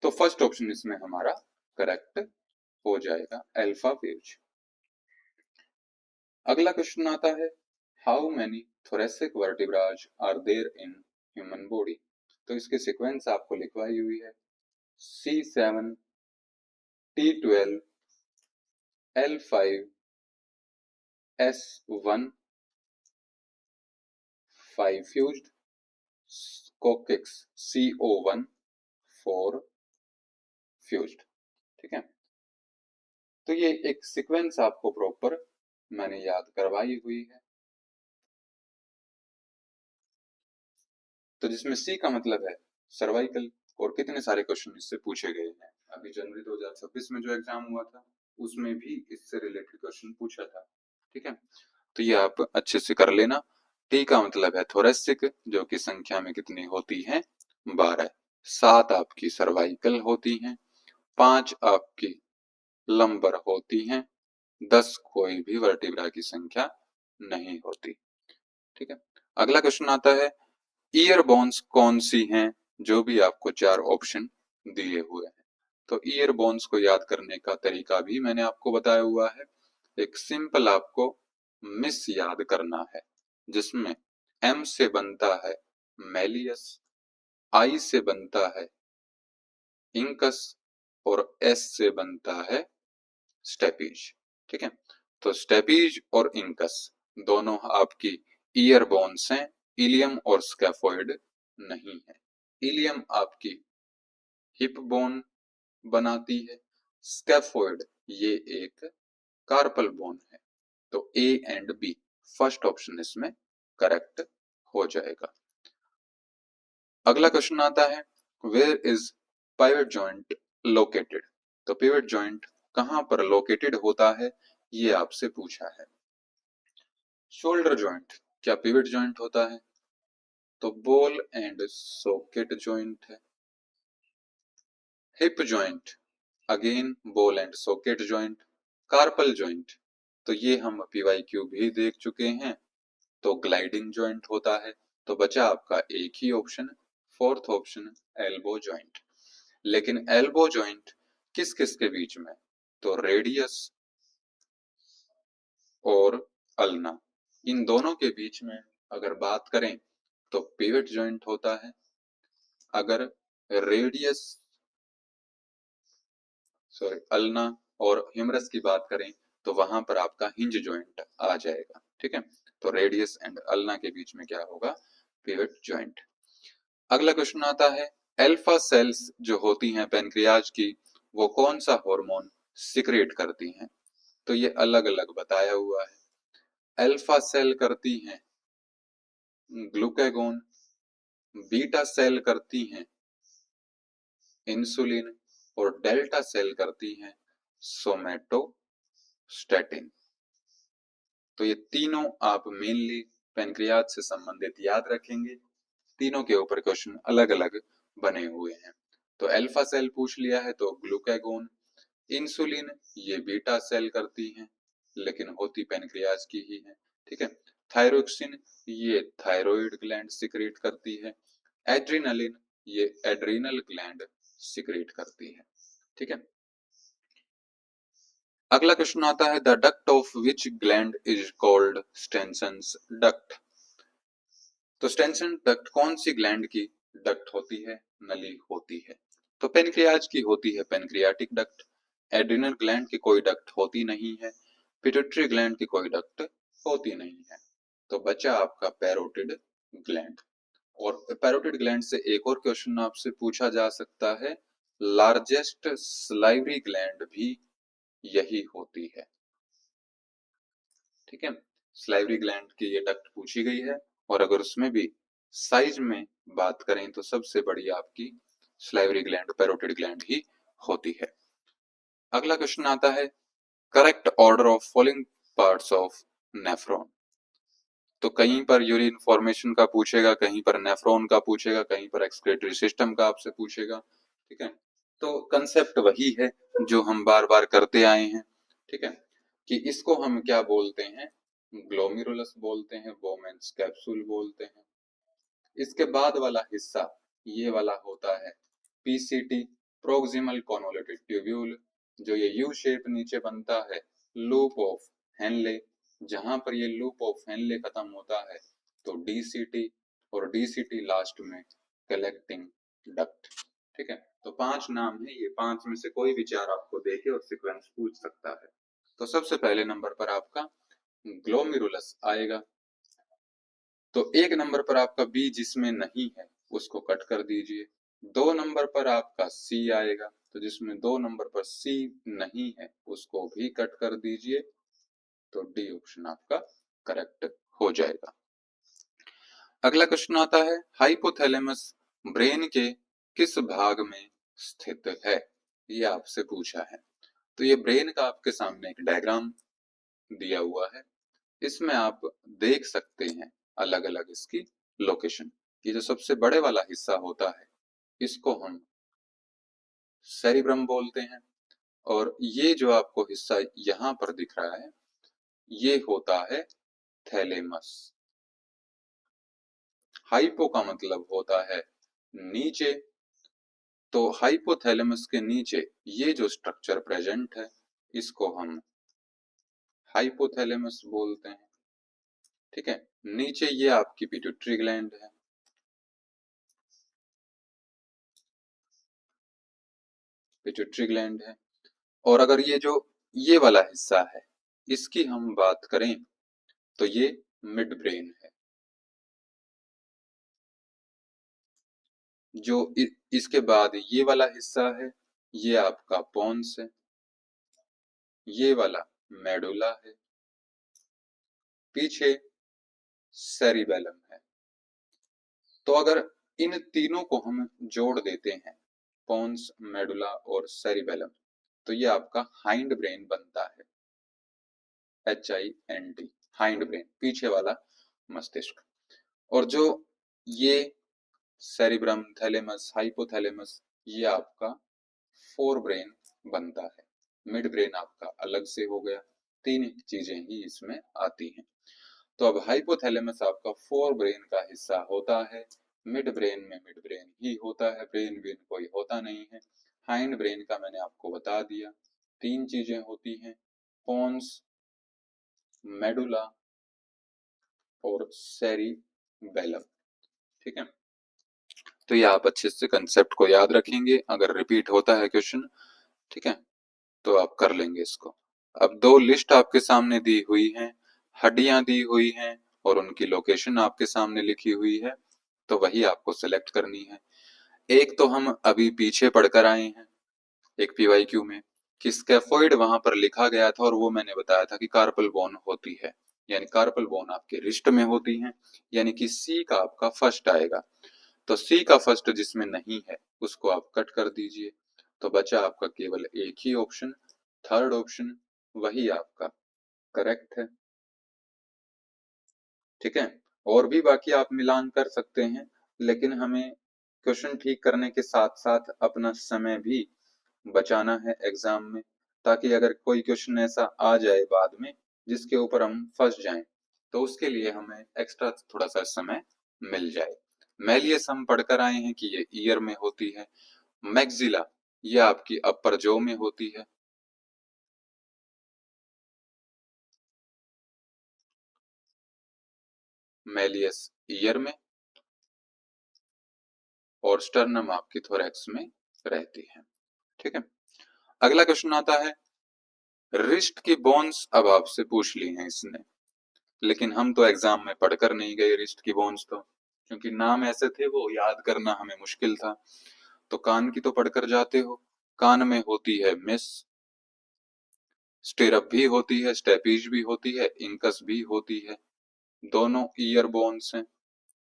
तो फर्स्ट ऑप्शन इसमें हमारा करेक्ट हो जाएगा, अल्फा वेव्स। अगला क्वेश्चन आता है how many thoracic vertebrae are there in human body. तो इसकी सीक्वेंस आपको लिखवाई हुई है C7, T12, L5, S1, 5 fused, coccyx CO1, 4 fused। ठीक है, तो ये एक सीक्वेंस आपको प्रॉपर मैंने याद करवाई हुई है। तो जिसमें सी का मतलब है सर्वाइकल, और कितने सारे क्वेश्चन इससे पूछे गए हैं। अभी जनवरी 2026 में जो एग्जाम हुआ था उसमें भी इससे रिलेटेड क्वेश्चन पूछा था। ठीक है, तो ये आप अच्छे से कर लेना। टी का मतलब है थोरेसिक, जो कि संख्या में कितनी होती है 12, 7 आपकी सर्वाइकल होती हैं, 5 आपकी लंबर होती हैं, 10 कोई भी वर्टिब्रा की संख्या नहीं होती। ठीक है, अगला क्वेश्चन आता है ईयर बोन्स कौन सी हैं, जो भी आपको 4 ऑप्शन दिए हुए हैं। तो ईयर बोन्स को याद करने का तरीका भी मैंने आपको बताया हुआ है। एक सिंपल आपको मिस याद करना है, जिसमें एम से बनता है मेलियस, आई से बनता है इंकस और एस से बनता है स्टेपीज। ठीक है, तो स्टेपीज और इंकस दोनों आपकी ईयर बोन्स हैं, इलियम और स्कैफोइड नहीं है। इलियम आपकी हिप बोन बनाती है, स्कैफोइड ये एक कार्पल बोन है। तो A and B first option इसमें करेक्ट हो जाएगा। अगला क्वेश्चन आता है where is pivot joint located. तो पिवट जॉइंट कहां पर लोकेटेड होता है, ये आपसे पूछा है। शोल्डर जॉइंट क्या पिवट जॉइंट होता है? तो बॉल एंड सॉकेट जॉइंट है। Hip joint again ball and socket joint. Carpal joint तो ये हम पीवाईक्यू भी देख चुके हैं, तो ग्लाइडिंग जॉइंट होता है। तो बचा आपका एक ही option, fourth option elbow joint. लेकिन एल्बो जॉइंट किस किस के बीच में? तो रेडियस और अल्ना, इन दोनों के बीच में अगर बात करें तो पिवट जॉइंट होता है। अगर रेडियस सॉरी अल्ना और ह्यूमरस की बात करें तो वहां पर आपका हिंज जॉइंट आ जाएगा। ठीक है, तो रेडियस एंड अल्ना के बीच में क्या होगा? Pivot joint. अगला क्वेश्चन आता है अल्फा सेल्स जो होती हैं पैनक्रियाज की, वो कौन सा हार्मोन सिक्रेट करती हैं? तो ये अलग अलग बताया हुआ है। अल्फा सेल करती हैं ग्लूकागोन, बीटा सेल करती हैं इंसुलिन और डेल्टा सेल करती हैं सोमेटोस्टेटिन। तो ये तीनों आप मेनली पैनक्रियाज से संबंधित याद रखेंगे। तीनों के ऊपर क्वेश्चन अलग अलग बने हुए हैं। तो अल्फा सेल पूछ लिया है तो ग्लूकागोन, इंसुलिन ये बीटा सेल करती हैं लेकिन होती पैनक्रियाज की ही है। ठीक है, थायरोक्सिन ये थायराइड ग्लैंड सिक्रेट करती है, एड्रेनालिन ये एड्रीनल ग्लैंड सिक्रेट करती है। ठीक है, अगला क्वेश्चन आता है the duct of which gland is called Stenson's duct. तो स्टेनसन डक्ट कौन सी ग्लैंड की डक्ट होती है? नली होती है। तो पेनक्रियाज की होती है पेनक्रियाटिक डक्ट, एड्रिनल ग्लैंड की कोई डक्ट होती नहीं है, पिट्यूटरी ग्लैंड की कोई डक्ट होती नहीं है। तो बचा आपका पैरोटिड ग्लैंड। और पैरोटिड ग्लैंड से एक और क्वेश्चन आपसे पूछा जा सकता है, लार्जेस्ट सलाइवरी ग्लैंड भी यही होती है। ठीक है, सलाइवरी ग्लैंड की ये डक्ट पूछी गई है, और अगर उसमें भी साइज में बात करें तो सबसे बड़ी आपकी सलाइवरी ग्लैंड पैरोटिड ग्लैंड ही होती है। अगला क्वेश्चन आता है correct order of following parts of nephron. तो कहीं पर यूरिन फॉर्मेशन का पूछेगा, कहीं पर नेफ्रॉन का पूछेगा, कहीं पर एक्सक्रीटरी सिस्टम का आपसे पूछेगा। ठीक है, तो कंसेप्ट वही है जो हम बार बार करते आए हैं। ठीक है, कि इसको हम क्या बोलते हैं? ग्लोमेरुलस बोलते हैं, बोमेन्स कैप्सूल बोलते हैं। इसके बाद वाला हिस्सा ये वाला होता है पीसीटी, प्रोक्सिमल कॉन्वोल्यूटेड ट्यूब्यूल, जो ये यू शेप नीचे बनता है, लूप ऑफ हेनले, जहां पर ये लूप ऑफ हेनले खत्म होता है तो डीसीटी, और डीसीटी लास्ट में कलेक्टिंग डक्ट। ठीक है, तो 5 नाम है, ये 5 में से कोई भी 4 आपको देके और सीक्वेंस पूछ सकता है। तो सबसे पहले नंबर पर आपका ग्लोमेरुलस आएगा। तो 1 नंबर पर आपका बी जिसमें नहीं है उसको कट कर दीजिए। 2 नंबर पर आपका सी आएगा, तो जिसमें 2 नंबर पर सी नहीं है उसको भी कट कर दीजिए, तो डी ऑप्शन आपका करेक्ट हो जाएगा। अगला क्वेश्चन आता है, हाइपोथैलेमस ब्रेन के किस भाग में स्थित है, ये आपसे पूछा है। तो ये ब्रेन का आपके सामने एक डायग्राम दिया हुआ है, इसमें आप देख सकते हैं अलग अलग इसकी लोकेशन। ये जो सबसे बड़े वाला हिस्सा होता है इसको हम सेरिब्रम बोलते हैं, और ये जो आपको हिस्सा यहाँ पर दिख रहा है ये होता है थैलेमस। हाइपो का मतलब होता है नीचे, तो हाइपोथैलेमस के नीचे ये जो स्ट्रक्चर प्रेजेंट है इसको हम हाइपोथैलेमस बोलते हैं। ठीक है, नीचे ये आपकी पिट्यूटरी ग्लैंड है, पिट्यूटरी ग्लैंड है। और अगर ये जो ये वाला हिस्सा है इसकी हम बात करें तो ये मिड ब्रेन है। जो इसके बाद ये वाला हिस्सा है ये आपका पोन्स है, ये वाला मेडुला है, पीछे सेरिबेलम है। तो अगर इन तीनों को हम जोड़ देते हैं, पोन्स, मेडुला और सेरिबेलम, तो ये आपका हाइंड ब्रेन बनता है, HIND, हाइंड ब्रेन, पीछे वाला मस्तिष्क। और जो ये सेरिब्रम, थैलेमस, हाइपोथैलेमस, ये आपका फोर ब्रेन बनता है। मिड ब्रेन आपका अलग से हो गया, तीन चीजें ही इसमें आती हैं। तो अब हाइपोथैलेमस आपका फोर ब्रेन का हिस्सा होता है, मिड ब्रेन में मिड ब्रेन ही होता है, ब्रेन ब्रेन कोई होता नहीं है। हाइंड ब्रेन का मैंने आपको बता दिया, तीन चीजें होती हैं, पोन्स, मेडुला और सेरिबेलम। ठीक है, तो ये आप अच्छे से कंसेप्ट को याद रखेंगे, अगर रिपीट होता है क्वेश्चन, ठीक है, तो आप कर लेंगे इसको। अब दो लिस्ट आपके सामने दी हुई है, हड्डियां दी हुई हैं और उनकी लोकेशन आपके सामने लिखी हुई है, तो वही आपको सिलेक्ट करनी है। एक तो हम अभी पीछे पढ़कर आए हैं एक पीवाईक्यू में कि स्कैफोइड वहां पर लिखा गया था, और वो मैंने बताया था कि कार्पल बोन होती है, यानी कार्पल बोन आपके रिस्ट में होती है, यानी कि सी का आपका फर्स्ट आएगा। तो सी का फर्स्ट जिसमें नहीं है उसको आप कट कर दीजिए, तो बचा आपका केवल एक ही ऑप्शन, थर्ड ऑप्शन, वही आपका करेक्ट है। ठीक है, और भी बाकी आप मिलान कर सकते हैं, लेकिन हमें क्वेश्चन ठीक करने के साथ साथ अपना समय भी बचाना है एग्जाम में, ताकि अगर कोई क्वेश्चन ऐसा आ जाए बाद में जिसके ऊपर हम फंस जाएं, तो उसके लिए हमें एक्स्ट्रा थोड़ा सा समय मिल जाए। मैलियस हम पढ़कर आए हैं कि ये ईयर में होती है, मैक्सिला ये आपकी अपर जॉ में होती है, मैलियस ईयर में, और स्टर्नम आपकी थोरैक्स में रहती है। ठीक है, अगला क्वेश्चन आता है, रिस्ट की बोन्स अब आपसे पूछ ली हैं इसने, लेकिन हम तो एग्जाम में पढ़कर नहीं गए रिस्ट की बोन्स, तो क्योंकि नाम ऐसे थे वो याद करना हमें मुश्किल था। तो कान की तो पढ़कर जाते हो, कान में होती है मिस, स्टिरअप भी होती है, स्टेपीज भी होती है, इंकस भी होती है, दोनों ईयर बोन्स हैं,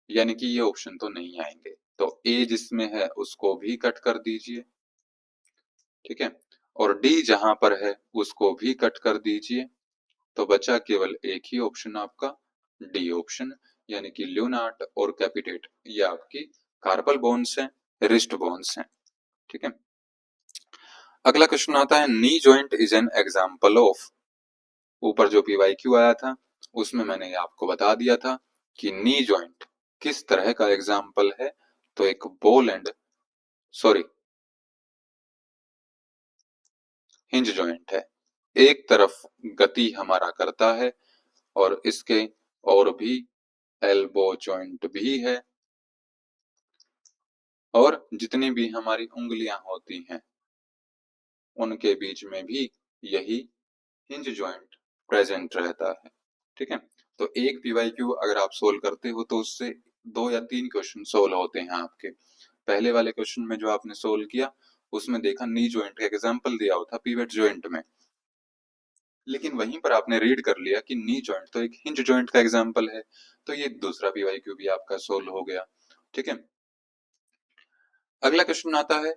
यानी कि ये ऑप्शन तो नहीं आएंगे। तो ए जिसमें है उसको भी कट कर दीजिए, ठीक है, और डी जहां पर है उसको भी कट कर दीजिए, तो बचा केवल एक ही ऑप्शन आपका डी ऑप्शन, यानी कि ल्यूनार्ट और कैपिटेट, ये आपकी कार्पल बोन्स हैं, रिस्ट बोन्स हैं। ठीक है, अगला क्वेश्चन आता है, knee joint is an example of, ऊपर जो पीवाईक्यू आया था उसमें मैंने आपको बता दिया था कि नी जॉइंट किस तरह का एग्जाम्पल है, तो एक ball and sorry hinge joint है, एक तरफ गति हमारा करता है, और इसके और भी एल्बो जॉइंट भी है, और जितनी भी हमारी उंगलियां होती हैं उनके बीच में भी यही हिंज जॉइंट प्रेजेंट रहता है। ठीक है, तो एक पीवाईक्यू अगर आप सोल्व करते हो तो उससे 2 या 3 क्वेश्चन सोल्व होते हैं आपके। पहले वाले क्वेश्चन में जो आपने सोल्व किया उसमें देखा नी जॉइंट का एग्जाम्पल दिया हुआ था पिवेट जॉइंट में, लेकिन वहीं पर आपने रीड कर लिया कि नी जॉइंट तो एक हिंज जॉइंट का एग्जाम्पल है, तो ये दूसरा पीवाईक्यू भी आपका सोल्व हो गया। ठीक है, अगला क्वेश्चन आता है,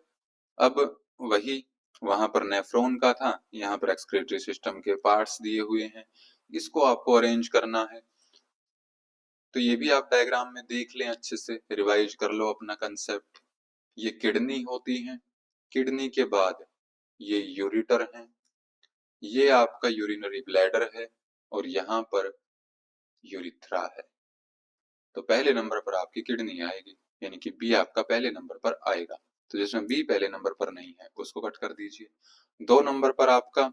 अब वही वहां पर नेफ्रॉन का था, यहाँ पर एक्सक्रीटरी सिस्टम के पार्ट्स दिए हुए हैं, इसको आपको अरेंज करना है। तो ये भी आप डायग्राम में देख लें, अच्छे से रिवाइज कर लो अपना कंसेप्ट। ये किडनी होती है, किडनी के बाद ये यूरिटर है, ये आपका यूरिनरी ब्लैडर है, और यहाँ पर यूरिथ्रा है। तो पहले नंबर पर आपकी किडनी आएगी, यानी कि बी आपका पहले नंबर पर आएगा। तो जिसमें बी पहले नंबर पर नहीं है उसको कट कर दीजिए। 2 नंबर पर आपका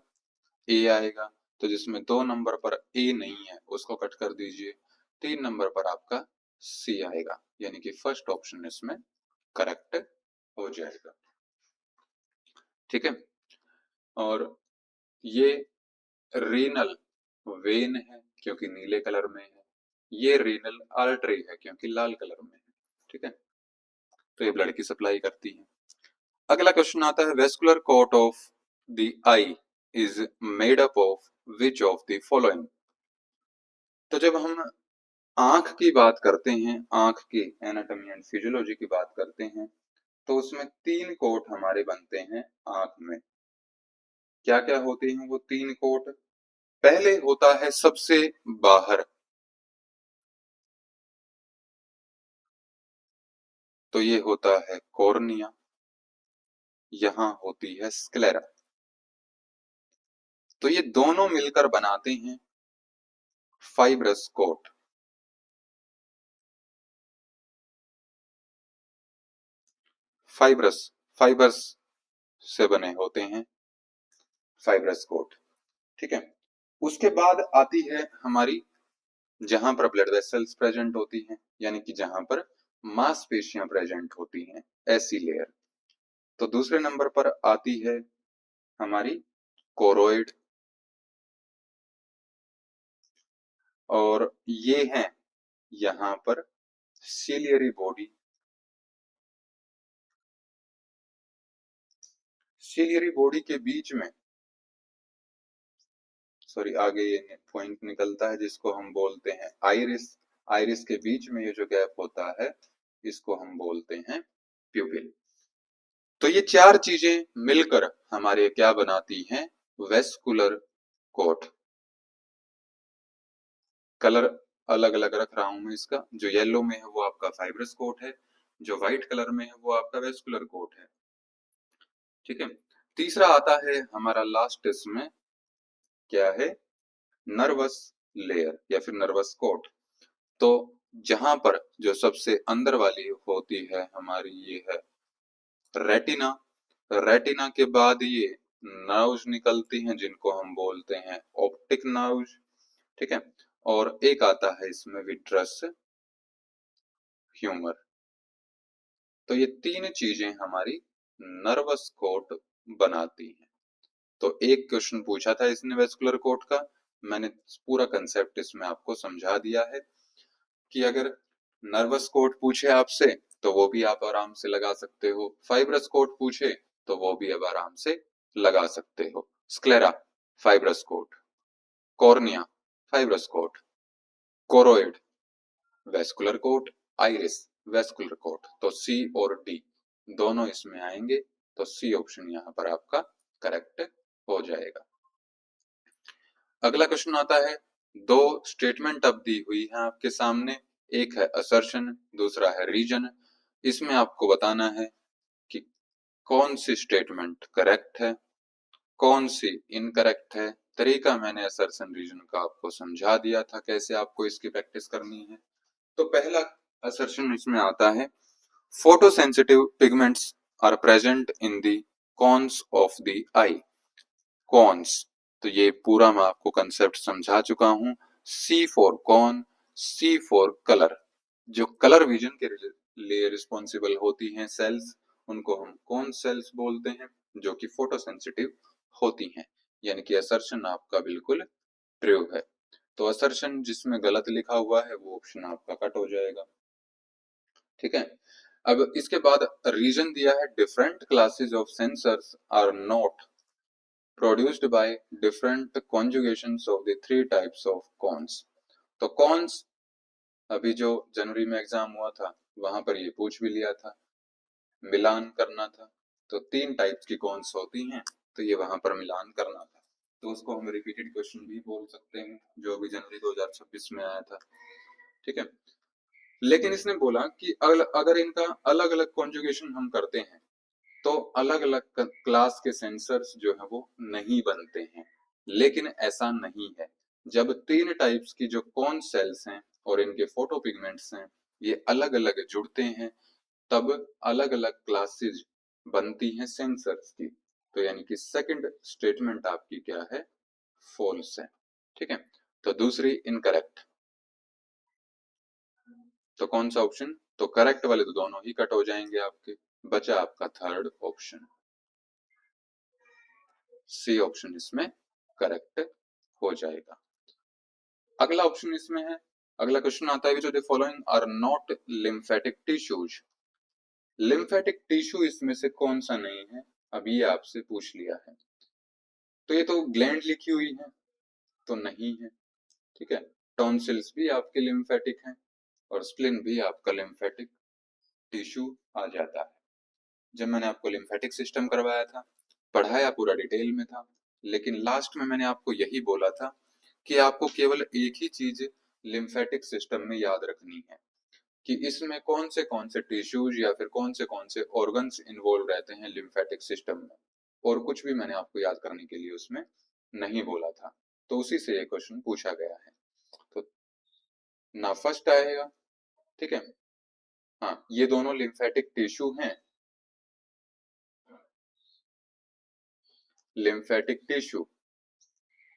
ए आएगा, तो जिसमें 2 नंबर पर ए नहीं है उसको कट कर दीजिए। 3 नंबर पर आपका सी आएगा, यानी कि फर्स्ट ऑप्शन इसमें करेक्ट हो जाएगा। ठीक है, और ये रीनल वेन है क्योंकि नीले कलर में है, ये रीनल आर्टरी है क्योंकि लाल कलर में है। ठीक है, तो ये ब्लड की सप्लाई करती है। अगला क्वेश्चन आता है, vascular coat of the eye is made up of which of the following. तो जब हम आंख की बात करते हैं, आंख की एनाटॉमी एंड फिजियोलॉजी की बात करते हैं, तो उसमें 3 कोट हमारे बनते हैं आंख में। क्या क्या होते हैं वो 3 कोट? पहले होता है सबसे बाहर, तो ये होता है कॉर्निया, यहां होती है स्क्लेरा। तो ये दोनों मिलकर बनाते हैं फाइब्रस कोट। फाइब्रस, फाइबर्स से बने होते हैं फाइब्रस कोट। ठीक है, उसके बाद आती है हमारी, जहां पर ब्लड वेसल्स प्रेजेंट होती हैं, यानी कि जहां पर मांसपेशियां प्रेजेंट होती हैं, ऐसी लेयर। तो दूसरे नंबर पर आती है हमारी कोरोइड, और ये हैं यहां पर सिलियरी बॉडी। सिलियरी बॉडी के बीच में, सॉरी आगे ये पॉइंट निकलता है जिसको हम बोलते हैं आइरिस। आइरिस के बीच में ये जो गैप होता है इसको हम बोलते हैं प्यूपिल। तो ये 4 चीजें मिलकर हमारे क्या बनाती हैं? Vascular coat. कलर अलग अलग रख रहा हूं मैं इसका, जो येलो में है वो आपका फाइब्रस कोट है, जो व्हाइट कलर में है वो आपका वेस्कुलर कोट है। ठीक है, तीसरा आता है हमारा लास्ट इसमें, क्या है? नर्वस लेयर या फिर नर्वस कोट। तो जहां पर जो सबसे अंदर वाली होती है हमारी, ये है रेटिना। रेटिना के बाद ये नर्व्स निकलती हैं जिनको हम बोलते हैं ऑप्टिक नर्व्स। ठीक है, और एक आता है इसमें विट्रस ह्यूमर। तो ये 3 चीजें हमारी नर्वस कोट बनाती हैं। तो एक क्वेश्चन पूछा था इसने वेस्कुलर कोट का, मैंने पूरा कंसेप्ट इसमें आपको समझा दिया है कि अगर नर्वस कोट पूछे आपसे तो वो भी आप आराम से लगा सकते हो, फाइब्रस कोट पूछे तो वो भी अब आराम से लगा सकते हो। Sclera fibrous coat, cornea fibrous coat, choroid vascular coat, iris vascular coat. तो सी और डी दोनों इसमें आएंगे, तो सी ऑप्शन यहाँ पर आपका करेक्ट हो जाएगा। अगला क्वेश्चन आता है, 2 स्टेटमेंट अब दी हुई है आपके सामने, एक है असर्शन, दूसरा है रीजन। इसमें आपको बताना है कि कौन सी स्टेटमेंट करेक्ट है, कौन सी इनकरेक्ट है। तरीका मैंने असर्शन रीजन का आपको समझा दिया था, कैसे आपको इसकी प्रैक्टिस करनी है। तो पहला असर्शन इसमें आता है, photosensitive pigments are present in the cones of the eye. Cones, तो ये पूरा मैं आपको कंसेप्ट समझा चुका हूं। C for cone, C for colour. जो कलर विजन के लिए रिस्पॉन्सिबल होती हैं सेल्स, उनको हम कौन सेल्स बोलते हैं, जो कि फोटोसेंसिटिव होती हैं। यानी कि असर्शन आपका बिल्कुल ट्रू है। तो असर्शन जिसमें गलत लिखा हुआ है वो ऑप्शन आपका कट हो जाएगा। ठीक है, अब इसके बाद रीजन दिया है different classes of sensors are not produced by different conjugations of the three types of cones. तो कॉन्स अभी जो जनवरी में एग्जाम हुआ था वहां पर ये पूछ भी लिया था, मिलान करना था। तो तीन टाइप्स की कॉन्स होती हैं, तो ये वहां पर मिलान करना था, तो उसको हम रिपीटेड क्वेश्चन भी बोल सकते हैं, जो अभी जनवरी 2026 में आया था। ठीक है, लेकिन इसने बोला कि अगर इनका अलग अलग कॉन्जुगेशन हम करते हैं तो अलग अलग क्लास के सेंसर्स जो है वो नहीं बनते हैं। लेकिन ऐसा नहीं है, जब तीन टाइप्स की जो कॉन सेल्स हैं और इनके फोटोपिगमेंट्स हैं ये अलग अलग जुड़ते हैं तब अलग अलग क्लासेस बनती हैं सेंसर्स की। तो यानी कि सेकंड स्टेटमेंट आपकी क्या है, फॉल्स है। ठीक है, तो दूसरी इनकरेक्ट। तो कौन सा ऑप्शन, तो करेक्ट वाले तो दोनों ही कट हो जाएंगे आपके, बचा आपका थर्ड ऑप्शन, सी ऑप्शन इसमें करेक्ट हो जाएगा। अगला ऑप्शन इसमें है, अगला क्वेश्चन आता है which of the following are not lymphatic tissues. Lymphatic tissue इसमें से कौन सा नहीं है, अभी ये आपसे पूछ लिया है। तो ये तो ग्लैंड लिखी हुई है, तो नहीं है। ठीक है, टॉन्सिल्स भी आपके लिम्फेटिक हैं और स्प्लिन भी आपका लिम्फेटिक टिश्यू आ जाता है। जब मैंने आपको लिम्फेटिक सिस्टम करवाया था, पढ़ाया पूरा डिटेल में था, लेकिन लास्ट में मैंने आपको यही बोला था कि आपको केवल एक ही चीज लिम्फेटिक सिस्टम में याद रखनी है कि इसमें कौन से टिश्यूज या फिर कौन से ऑर्गन्स इन्वॉल्व रहते हैं लिम्फेटिक सिस्टम में, और कुछ भी मैंने आपको याद करने के लिए उसमें नहीं बोला था। तो उसी से ये क्वेश्चन पूछा गया है, तो ना फर्स्ट आएगा। ठीक है, हाँ ये दोनों लिम्फेटिक टिश्यू हैं, लिम्फेटिक टिश्यू।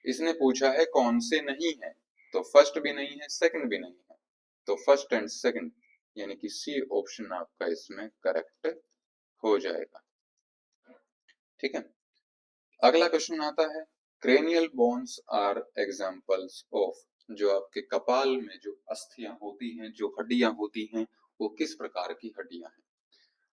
इसने पूछा है कौन से नहीं है, तो फर्स्ट भी नहीं है सेकंड भी नहीं है, तो फर्स्ट एंड सेकंड यानी कि सी ऑप्शन आपका इसमें करेक्ट हो जाएगा। ठीक है, अगला क्वेश्चन आता है cranial bones are examples of, जो आपके कपाल में जो अस्थियां होती हैं, जो हड्डियां होती हैं, वो किस प्रकार की हड्डियां हैं।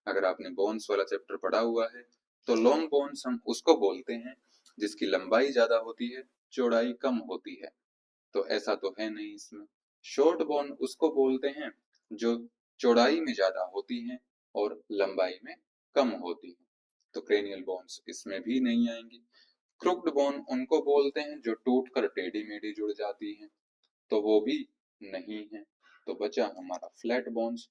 अगर आपने बोन्स वाला चैप्टर पढ़ा हुआ है तो लॉन्ग बोन्स हम उसको बोलते हैं जिसकी लंबाई ज्यादा होती है, चौड़ाई कम होती है, तो ऐसा तो है नहीं इसमें। शॉर्ट बोन उसको बोलते हैं जो चौड़ाई में ज्यादा होती हैं और लंबाई में कम होती है, तो क्रेनियल बोन्स इसमें भी नहीं आएंगी। क्रुक्ड बोन उनको बोलते हैं जो टूटकर टेढ़ी मेढ़ी जुड़ जाती हैं, तो वो भी नहीं है। तो बचा हमारा फ्लैट बोन्स,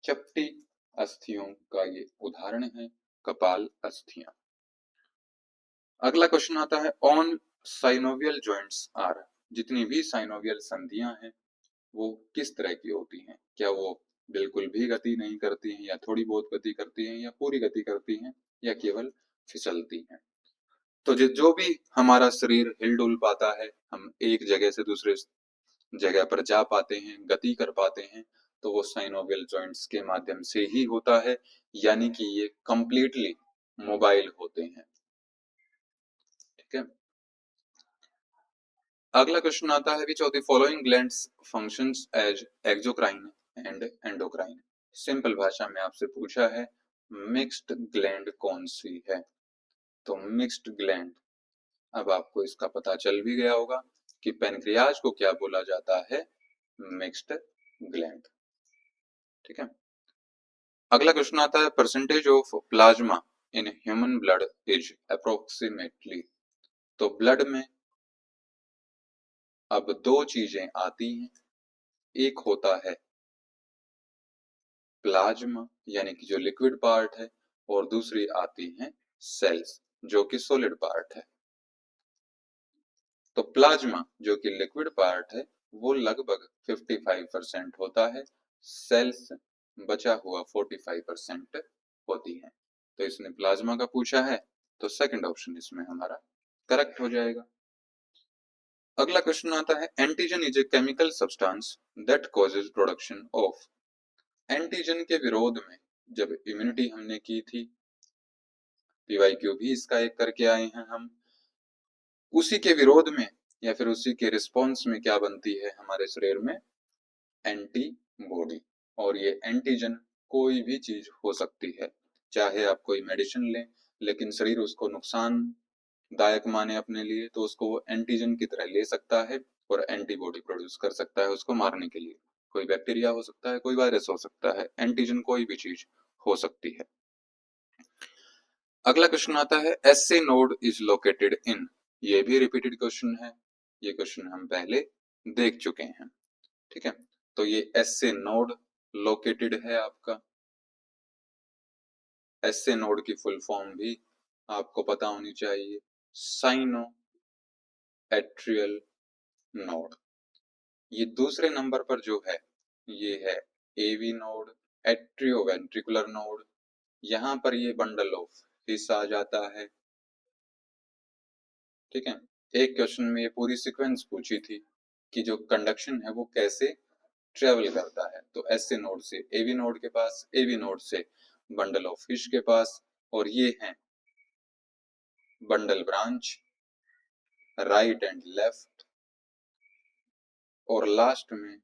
चपटी अस्थियों का ये उदाहरण है कपाल अस्थियां। अगला क्वेश्चन आता है ऑन साइनोवियल जॉइंट्स आर, जितनी भी साइनोवियल संधियां हैं वो किस तरह की होती हैं, क्या वो बिल्कुल भी गति नहीं करती हैं या थोड़ी बहुत गति करती हैं या पूरी गति करती हैं या केवल फिसलती हैं। तो जो भी हमारा शरीर हिलडुल पाता है, हम एक जगह से दूसरे जगह पर जा पाते हैं, गति कर पाते हैं, तो वो साइनोवियल जॉइंट्स के माध्यम से ही होता है, यानी कि ये कंप्लीटली मोबाइल होते हैं। ठीक है, अगला क्वेश्चन आता है which of the following glands functions as exocrine and endocrine. Simple भाषा में आपसे पूछा है मिक्स्ड ग्लैंड कौन सी है, तो मिक्स्ड ग्लैंड, अब आपको इसका पता चल भी गया होगा कि पैनक्रियाज को क्या बोला जाता है, मिक्स्ड ग्लैंड। ठीक है, अगला क्वेश्चन आता है percentage of plasma in human blood is approximately. तो ब्लड में अब दो चीजें आती हैं, एक होता है प्लाज्मा यानी कि जो लिक्विड पार्ट है, और दूसरी आती हैं सेल्स जो कि सॉलिड पार्ट है। तो प्लाज्मा जो कि लिक्विड पार्ट है वो लगभग 55% होता है, सेल्स बचा हुआ 45% होती है। तो इसने प्लाज्मा का पूछा है, तो सेकंड ऑप्शन इसमें हमारा करेक्ट हो जाएगा। अगला क्वेश्चन आता है antigen is a chemical substance that causes production of. Antigen के विरोध में जब इम्यूनिटी हमने की थी, पीवाईक्यू भी इसका एक करके आए हैं हम, उसी के विरोध में या फिर उसी के रिस्पॉन्स में क्या बनती है हमारे शरीर में, एंटीबॉडी। और ये एंटीजन कोई भी चीज हो सकती है, चाहे आप कोई मेडिसिन लें लेकिन शरीर उसको नुकसानदायक माने अपने लिए, तो उसको वो एंटीजन की तरह ले सकता है और एंटीबॉडी प्रोड्यूस कर सकता है उसको मारने के लिए। कोई बैक्टीरिया हो सकता है, कोई वायरस हो सकता है, एंटीजन कोई भी चीज हो सकती है। अगला क्वेश्चन आता है एसए नोड इज लोकेटेड इन। ये भी रिपीटेड क्वेश्चन है, ये क्वेश्चन हम पहले देख चुके हैं। ठीक है, तो ये एसए नोड लोकेटेड है आपका। एसए नोड की फुल फॉर्म भी आपको पता होनी चाहिए, साइनो एट्रियल नोड। ये दूसरे नंबर पर जो है ये है एवी नोड, एट्रियोवेंट्रिकुलर नोड। यहां पर ये बंडल ऑफ हिस्सा आ जाता है। ठीक है, एक क्वेश्चन में ये पूरी सीक्वेंस पूछी थी कि जो कंडक्शन है वो कैसे ट्रेवल करता है, तो एसए नोड से एवी नोड के पास, एवी नोड से बंडल ऑफ फिश के पास, और ये हैं bundle branch, right and left, और लास्ट में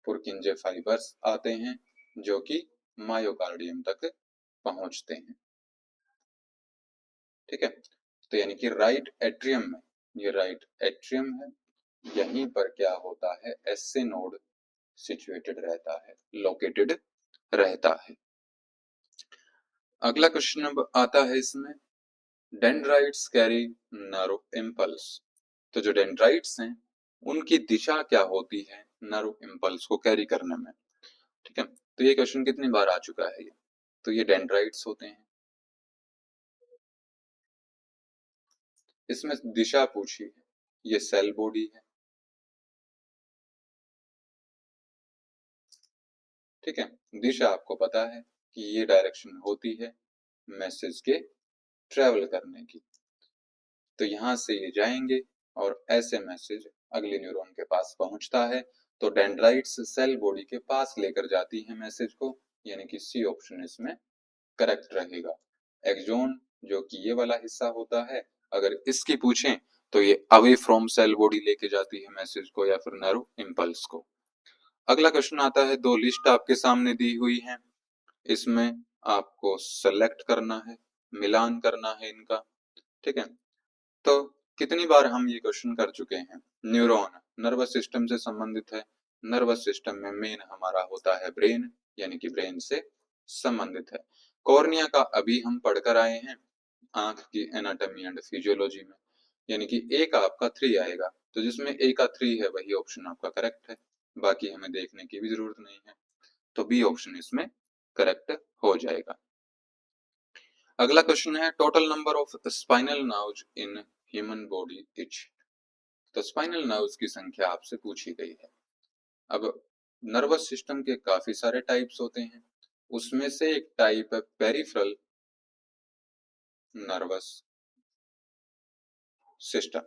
पुरकिंजे फाइबर्स आते हैं जो कि मायोकार्डियम तक पहुंचते हैं। ठीक है, तो यानी कि राइट एट्रियम में, ये राइट एट्रियम है, यहीं पर क्या होता है एसए नोड सिचुएटेड रहता है, लोकेटेड रहता है। अगला क्वेश्चन अब आता है इसमें, डेंड्राइट्स कैरी नर्व इम्पल्स। तो जो डेंड्राइट्स हैं उनकी दिशा क्या होती है नर्व इम्पल्स को कैरी करने में। ठीक है, तो ये क्वेश्चन कितनी बार आ चुका है ये, तो ये डेंड्राइट्स होते हैं। इसमें दिशा पूछी है, ये सेल बॉडी है। ठीक है, दिशा आपको पता है कि ये डायरेक्शन होती है मैसेज के ट्रेवल करने की, तो यहां से ये जाएंगे और ऐसे मैसेज अगले न्यूरॉन के पास पहुंचता है, तो डेंड्राइट्स सेल बॉडी के पास लेकर जाती है मैसेज को, यानी कि सी ऑप्शन इसमें करेक्ट रहेगा। एक्सोन जो कि ये वाला हिस्सा होता है, अगर इसकी पूछें तो ये अवे फ्रॉम सेल बॉडी लेके जाती है मैसेज को या फिर नर्व इम्पल्स को। अगला क्वेश्चन आता है, दो लिस्ट आपके सामने दी हुई है, इसमें आपको सेलेक्ट करना है, मिलान करना है इनका। ठीक है, तो कितनी बार हम ये क्वेश्चन कर चुके हैं। न्यूरॉन नर्वस सिस्टम से संबंधित है, नर्वस सिस्टम में मेन हमारा होता है ब्रेन, यानी कि ब्रेन से संबंधित है। कॉर्निया का अभी हम पढ़कर आए हैं आंख की एनाटॉमी एंड फिजियोलॉजी में, यानी कि ए का आपका 3 आएगा, तो जिसमें ए का 3 है वही ऑप्शन आपका करेक्ट है, बाकी हमें देखने की भी जरूरत नहीं है, तो बी ऑप्शन इसमें करेक्ट हो जाएगा। अगला क्वेश्चन है, total number of spinal nerves in human body etch. तो स्पाइनल नर्व्स की संख्या आपसे पूछी गई है। अब नर्वस सिस्टम के काफी सारे टाइप्स होते हैं, उसमें से एक टाइप है पेरिफेरल नर्वस सिस्टम।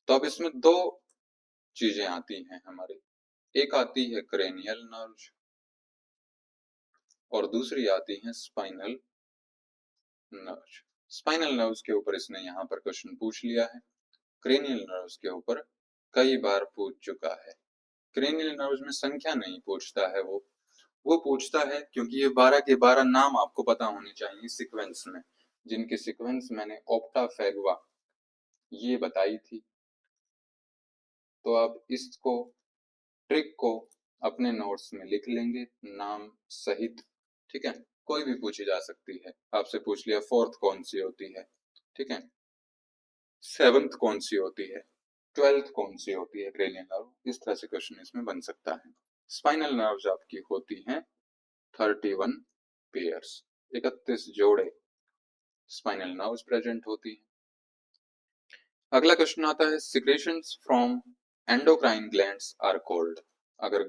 तो अब इसमें दो चीजें आती हैं हमारी, एक आती है क्रेनियल नर्व्स और दूसरी आती है स्पाइनल नर्व्स। स्पाइनल नर्व्स के ऊपर इसने यहाँ पर क्वेश्चन पूछ लिया है, क्रेनियल नर्व्स के ऊपर कई बार पूछ चुका है। क्रेनियल नर्व्स में संख्या नहीं पूछता है, वो पूछता है क्योंकि ये 12 के 12 नाम आपको पता होने चाहिए सीक्वेंस में, जिनकी सीक्वेंस मैंने ऑप्टा फैगवा ये बताई थी। तो आप इसको ट्रिक को अपने नोट्स में लिख लेंगे नाम सहित। ठीक है, कोई भी पूछी जा सकती है, आपसे पूछ लिया फोर्थ कौन सी होती है, ठीक है, सेवंथ कौन सी होती है, ट्वेल्थ कौन सी होती है क्रेनियल नर्व, इस तरह से क्वेश्चन इसमें बन सकता है। स्पाइनल नर्व्स आपकी होती हैं 31 पेयर्स, 31 जोड़े स्पाइनल नर्व्स प्रेजेंट होती हैं। अगला क्वेश्चन आता है, secretions from endocrine glands are called. अगर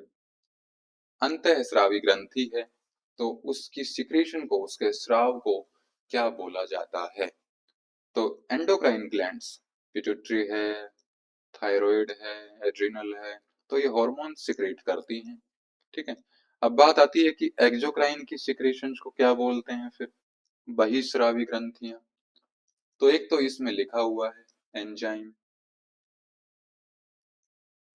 अंतःस्रावी ग्रंथि है तो उसकी सिक्रेशन को, उसके स्राव को क्या बोला जाता है, तो एंडोक्राइन ग्लैंड्स पिट्यूटरी है, थायराइड है, एड्रिनल है, तो ये हार्मोन सिक्रेट करती हैं। ठीक है, अब बात आती है कि एक्सोक्राइन की सिक्रेशंस को क्या बोलते हैं फिर, बहिस्रावी ग्रंथियां। तो एक तो इसमें लिखा हुआ है एंजाइम,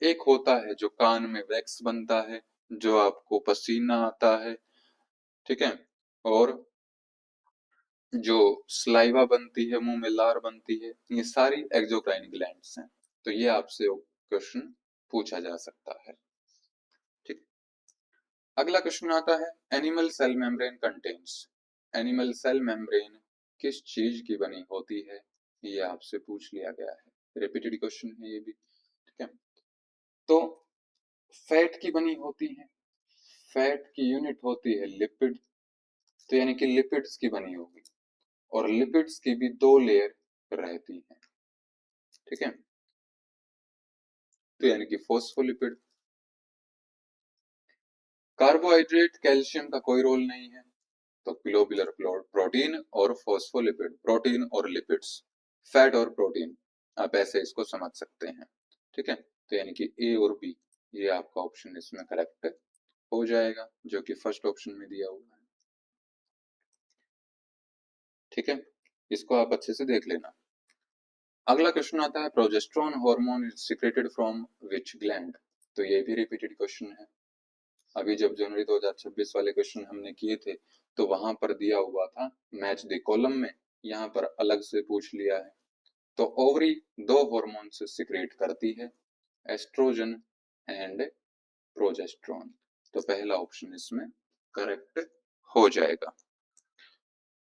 एक होता है जो कान में वैक्स बनता है, जो आपको पसीना आता है ठीक है। और जो स्लाइवा बनती है, मुंह में लार बनती है, ये सारी एक्सोक्राइन ग्लैंड्स हैं। तो ये आपसे क्वेश्चन पूछा जा सकता है। ठीक। अगला क्वेश्चन आता है, animal cell membrane contains. Animal cell membrane किस चीज की बनी होती है, ये आपसे पूछ लिया गया है। रिपीटेड क्वेश्चन है ये भी। ठीक है। तो फैट की बनी होती है, फैट की यूनिट होती है लिपिड, तो यानी कि लिपिड्स की बनी होगी। और लिपिड्स की भी दो लेयर रहती है। ठीक है। तो यानी कि फोस्फोलिपिड। कार्बोहाइड्रेट कैल्शियम का कोई रोल नहीं है, तो ग्लोबुलर प्रोटीन और फोस्फोलिपिड, प्रोटीन और लिपिड्स, फैट और प्रोटीन, आप ऐसे इसको समझ सकते हैं। ठीक है। तो यानी कि ए और बी, ये आपका ऑप्शन इसमें करेक्ट हो जाएगा, जो कि फर्स्ट ऑप्शन में दिया हुआ है। ठीक है। इसको आप अच्छे से देख लेना। अगला क्वेश्चन आता है, progesterone hormone is secreted from which gland. तो ये भी रिपीटेड क्वेश्चन है। अभी जब जनवरी 2026 वाले क्वेश्चन हमने किए थे, तो वहां पर दिया हुआ था मैच द कॉलम में, यहाँ पर अलग से पूछ लिया है। तो ओवरी दो हार्मोन से सिक्रेट करती है, एस्ट्रोजन एंड प्रोजेस्टेरोन। तो पहला ऑप्शन इसमें करेक्ट हो जाएगा।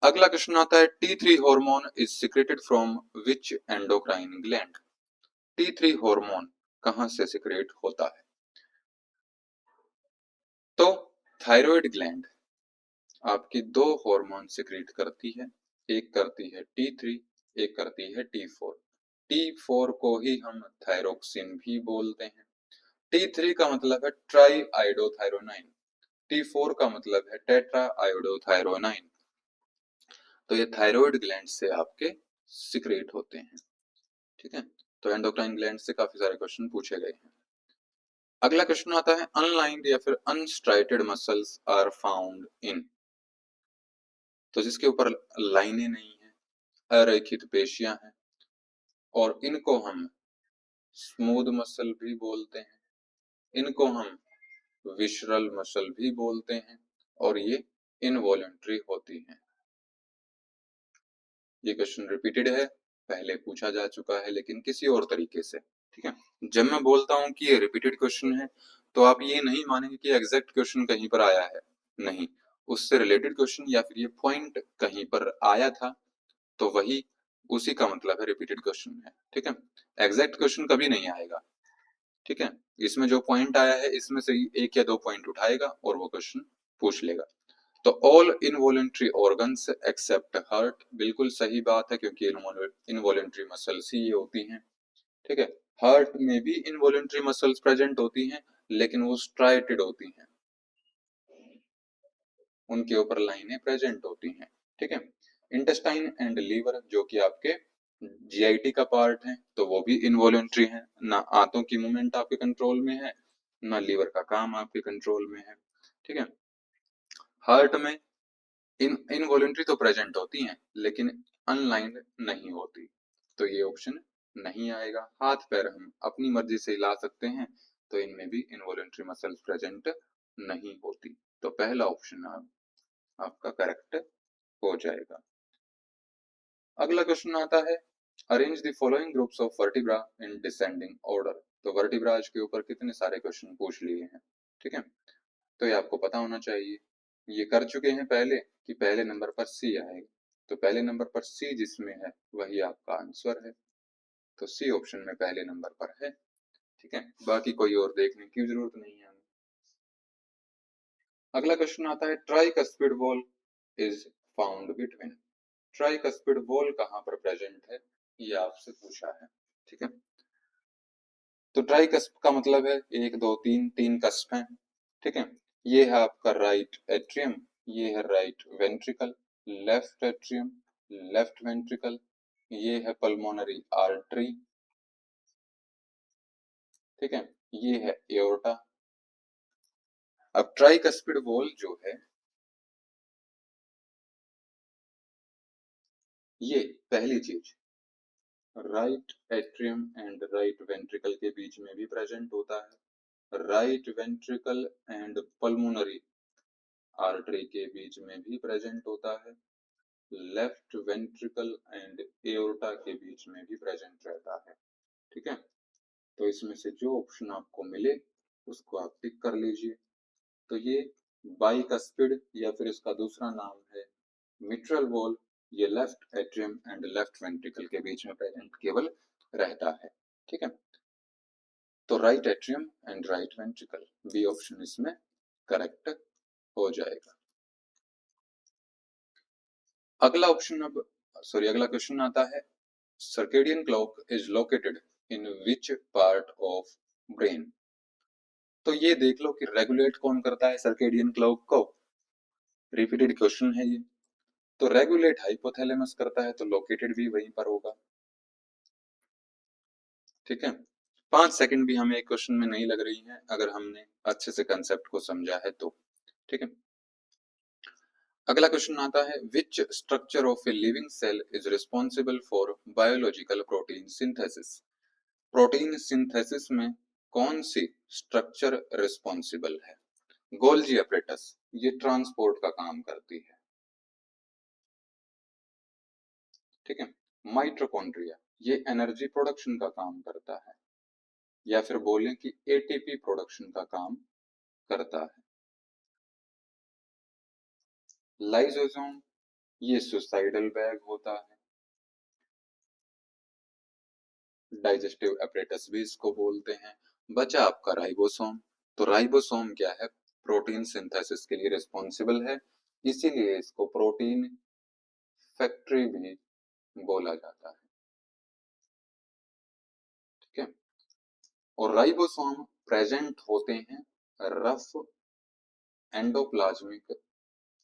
अगला क्वेश्चन आता है, T3 hormone is secreted from which endocrine gland. T3 hormone कहां से सिक्रेट होता है? तो थायराइड ग्लैंड आपकी दो हार्मोन सिक्रेट करती है, एक करती है T3, एक करती है T4। T4 को ही हम थायरोक्सिन भी बोलते हैं। T3 का मतलब है ट्राई आइडोथायरोनाइन, T4 का मतलब है टेट्रा आइडोथायरोनाइन। तो ये थायराइड ग्लैंड से आपके सिक्रेट होते हैं। ठीक है। तो एंडोक्राइन ग्लैंड से काफी सारे क्वेश्चन पूछे गए हैं। अगला क्वेश्चन आता है, अनलाइंड या फिर unstriated muscles are found in. तो जिसके ऊपर लाइनें नहीं है, अरेखित पेशियां हैं, और इनको हम स्मूथ मसल भी बोलते हैं, इनको हम विशरल मसल भी बोलते हैं, और ये इनवॉलेंट्री होती हैं। ये क्वेश्चन रिपीटेड है, पहले पूछा जा चुका है लेकिन किसी और तरीके से। ठीक है। जब मैं बोलता हूं कि ये रिपीटेड क्वेश्चन है, तो आप ये नहीं मानेंगे कि एग्जैक्ट क्वेश्चन कहीं पर आया है, नहीं, उससे रिलेटेड क्वेश्चन या फिर ये पॉइंट कहीं पर आया था, तो वही उसी का मतलब है रिपीटेड क्वेश्चन है। ठीक है। एग्जैक्ट क्वेश्चन कभी नहीं आएगा। ठीक है। इसमें जो पॉइंट आया है, इसमें से एक या दो पॉइंट उठाएगा और वो क्वेश्चन पूछ लेगा। तो all involuntary organs except heart, बिल्कुल सही बात है, क्योंकि इनवॉलेंट्री मसल्स ही ये होती हैं। ठीक है। हार्ट में भी इनवॉलेंट्री मसल्स प्रेजेंट होती हैं, लेकिन वो स्ट्राइटेड होती हैं, उनके ऊपर लाइनें प्रेजेंट होती हैं। ठीक है। इंटेस्टाइन एंड लीवर, जो कि आपके जीआईटी का पार्ट है, तो वो भी इनवॉलेंट्री है। ना आंतों की मूवमेंट आपके कंट्रोल में है, ना लीवर का काम आपके कंट्रोल में है। ठीक है। हार्ट में इनवॉलेंट्री तो प्रेजेंट होती हैं, लेकिन अनलाइंड नहीं होती। तो ये ऑप्शन नहीं आएगा। हाथ पैर हम अपनी मर्जी से हिला सकते हैं, तो इनमें भी इनवॉलेंट्री मसल्स प्रेजेंट नहीं होती। तो पहला ऑप्शन आपका करेक्ट हो जाएगा। अगला क्वेश्चन आता है, arrange the following groups of vertebra in descending order. तो वर्टिब्राज के ऊपर कितने सारे क्वेश्चन पूछ लिए हैं। ठीक है। तो ये आपको पता होना चाहिए। ये कर चुके हैं पहले कि पहले नंबर पर सी आएगा, तो पहले नंबर पर सी जिसमें है वही आपका आंसर है। तो सी ऑप्शन में पहले नंबर पर है। ठीक है। बाकी कोई और देखने की जरूरत नहीं है हमें। अगला क्वेश्चन आता है, tricuspid wall is found between. Tricuspid wall कहां पर प्रेजेंट है, ये आपसे पूछा है। ठीक है। तो ट्राइकस्प का मतलब है एक दो तीन, तीन कस्प हैं। ठीक है। ये है आपका राइट एट्रियम, ये है right ventricle, left atrium, left ventricle, ये है पल्मोनरी आर्टरी। ठीक है। ये है एओर्टा। अब ट्राइकस्पिड वॉल जो है, ये पहली चीज right atrium and right ventricle के बीच में भी प्रेजेंट होता है। Right ventricle and pulmonary artery के बीच में भी प्रेजेंट होता है, लेफ्ट वेंट्रिकल एंड एओर्टा के बीच में भी प्रेजेंट रहता है। ठीक है, तो इसमें से जो ऑप्शन आपको मिले उसको आप टिक कर लीजिए। तो ये बाइकस्पिड या फिर इसका दूसरा नाम है मिट्रल वॉल, ये left atrium and left ventricle के बीच में प्रेजेंट केवल रहता है। ठीक है, तो right atrium and right ventricle, B option इसमें करेक्ट हो जाएगा। अगला क्वेश्चन आता है, circadian clock is located in which part of brain. तो ये देख लो कि रेगुलेट कौन करता है सर्केडियन क्लॉक को, रिपीटेड क्वेश्चन है ये। तो रेगुलेट हाइपोथैलेमस करता है, तो लोकेटेड भी वहीं पर होगा। ठीक है, 5 सेकंड भी हमें एक क्वेश्चन में नहीं लग रही है अगर हमने अच्छे से कंसेप्ट को समझा है तो। ठीक है, अगला क्वेश्चन आता है, which structure of a living cell is responsible for biological protein synthesis. Protein synthesis में कौन सी स्ट्रक्चर रिस्पॉन्सिबल है। गोल्जी अपरेटस, ये ट्रांसपोर्ट का काम करती है। ठीक है, माइटोकॉन्ड्रिया, ये एनर्जी प्रोडक्शन का काम करता है, या फिर बोलें कि एटीपी प्रोडक्शन का काम करता है। लाइसोसोम, ये सुसाइडल बैग होता है। डाइजेस्टिव अपरेटस भी इसको बोलते हैं। बचा आपका राइबोसोम, तो राइबोसोम क्या है, प्रोटीन सिंथेसिस के लिए रिस्पॉन्सिबल है, इसीलिए इसको प्रोटीन फैक्ट्री भी बोला जाता है। ठीक है, और राइबोसोम प्रेजेंट होते हैं रफ एंडोप्लाज्मिक